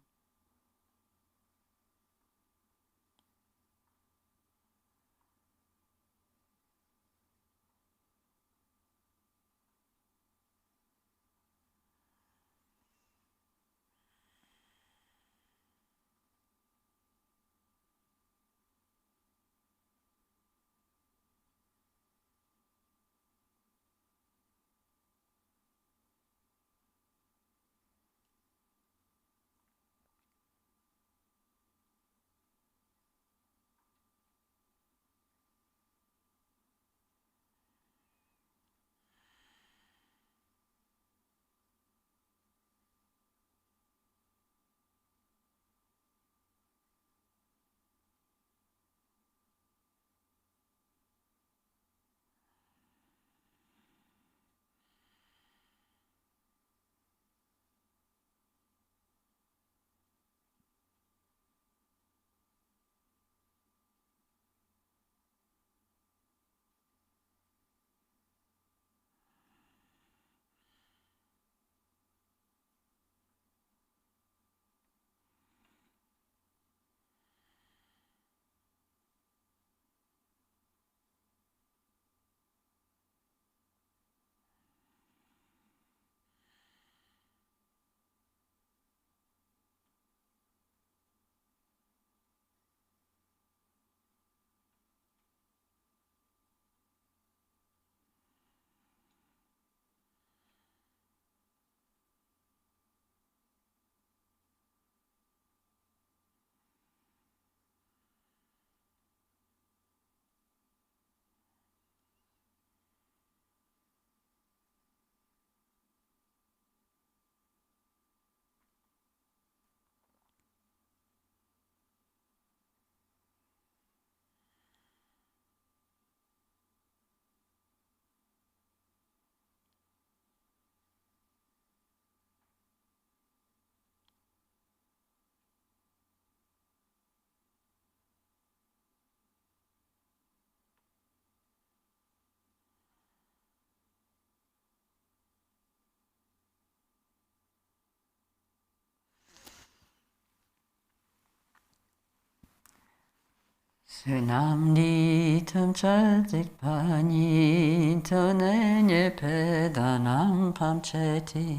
Sunamni tumchadik pani tonenye pedanam pamcheti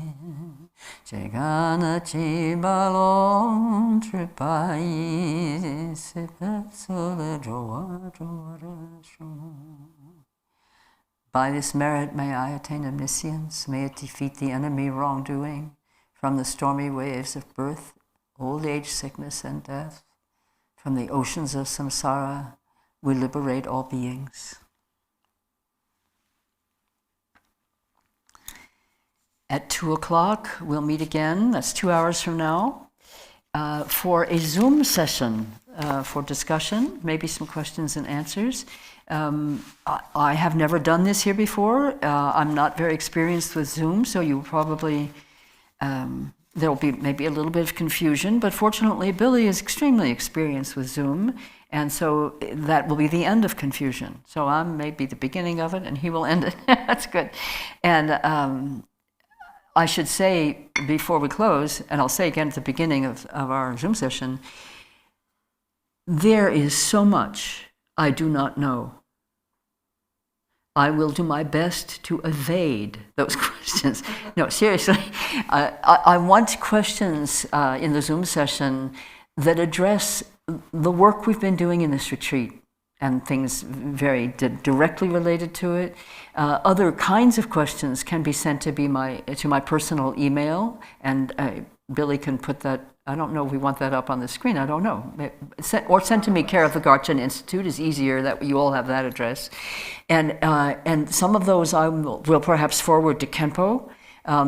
Jegana chibalon tripai sipetsula joa By this merit may I attain omniscience, may it defeat the enemy wrongdoing from the stormy waves of birth, old age, sickness, and death. From the oceans of samsara, we liberate all beings. At 2 o'clock, we'll meet again, that's 2 hours from now, for a Zoom session for discussion, maybe some questions and answers. I have never done this here before. I'm not very experienced with Zoom, so you probably, there will be maybe a little bit of confusion, but fortunately Billy is extremely experienced with Zoom, and so that will be the end of confusion. So I'm maybe the beginning of it, and he will end it. That's good. And I should say before we close, and I'll say again at the beginning of our Zoom session, there is so much I do not know. I will do my best to evade those questions. No, seriously, I want questions in the Zoom session that address the work we've been doing in this retreat and things very directly related to it. Other kinds of questions can be sent to my personal email, and Billy can put that. I don't know if we want that up on the screen. I don't know. Or send to me, care of the Garchen Institute is easier. That you all have that address, and some of those I will perhaps forward to Khenpo.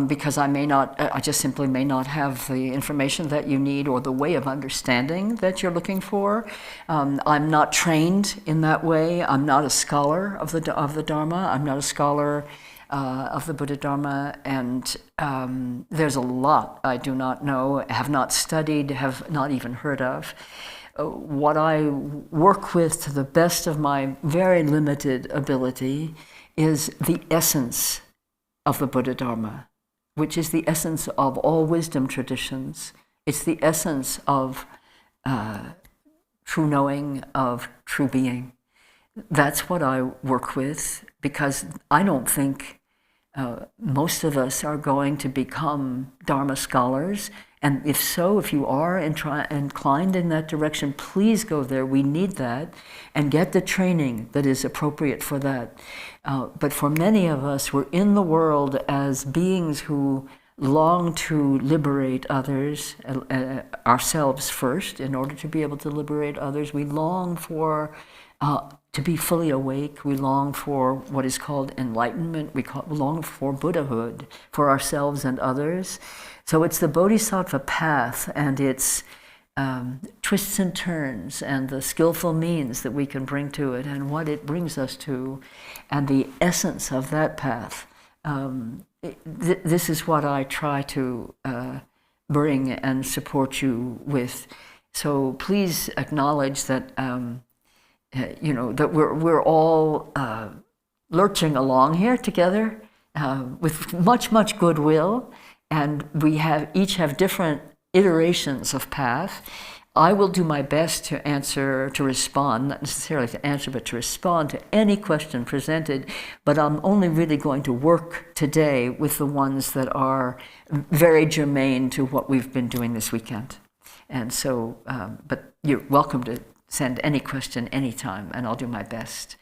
Because I just simply may not have the information that you need or the way of understanding that you're looking for. I'm not trained in that way. I'm not a scholar of the Dharma. I'm not a scholar of the Buddha Dharma, and there's a lot I do not know, have not studied, have not even heard of. What I work with to the best of my very limited ability is the essence of the Buddha Dharma, which is the essence of all wisdom traditions. It's the essence of true knowing, of true being. That's what I work with, because I don't think most of us are going to become Dharma scholars. And if so, if you are inclined in that direction, please go there. We need that, and get the training that is appropriate for that. But for many of us, we're in the world as beings who long to liberate others, ourselves first, in order to be able to liberate others. We long for to be fully awake. We long for what is called enlightenment. We long for Buddhahood for ourselves and others. So it's the Bodhisattva path and its twists and turns and the skillful means that we can bring to it and what it brings us to, and the essence of that path. This is what I try to bring and support you with. So please acknowledge that that we're all lurching along here together with much goodwill, and we each have different iterations of path. I will do my best to respond, not necessarily to answer, but to respond to any question presented, but I'm only really going to work today with the ones that are very germane to what we've been doing this weekend. And so, but you're welcome to send any question anytime, and I'll do my best,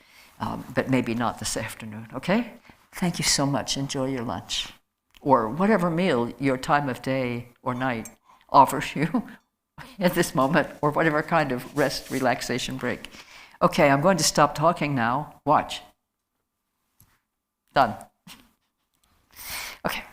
but maybe not this afternoon, okay? Thank you so much. Enjoy your lunch, or whatever meal your time of day or night offers you at this moment, or whatever kind of rest, relaxation break. Okay, I'm going to stop talking now. Watch. Done. Okay.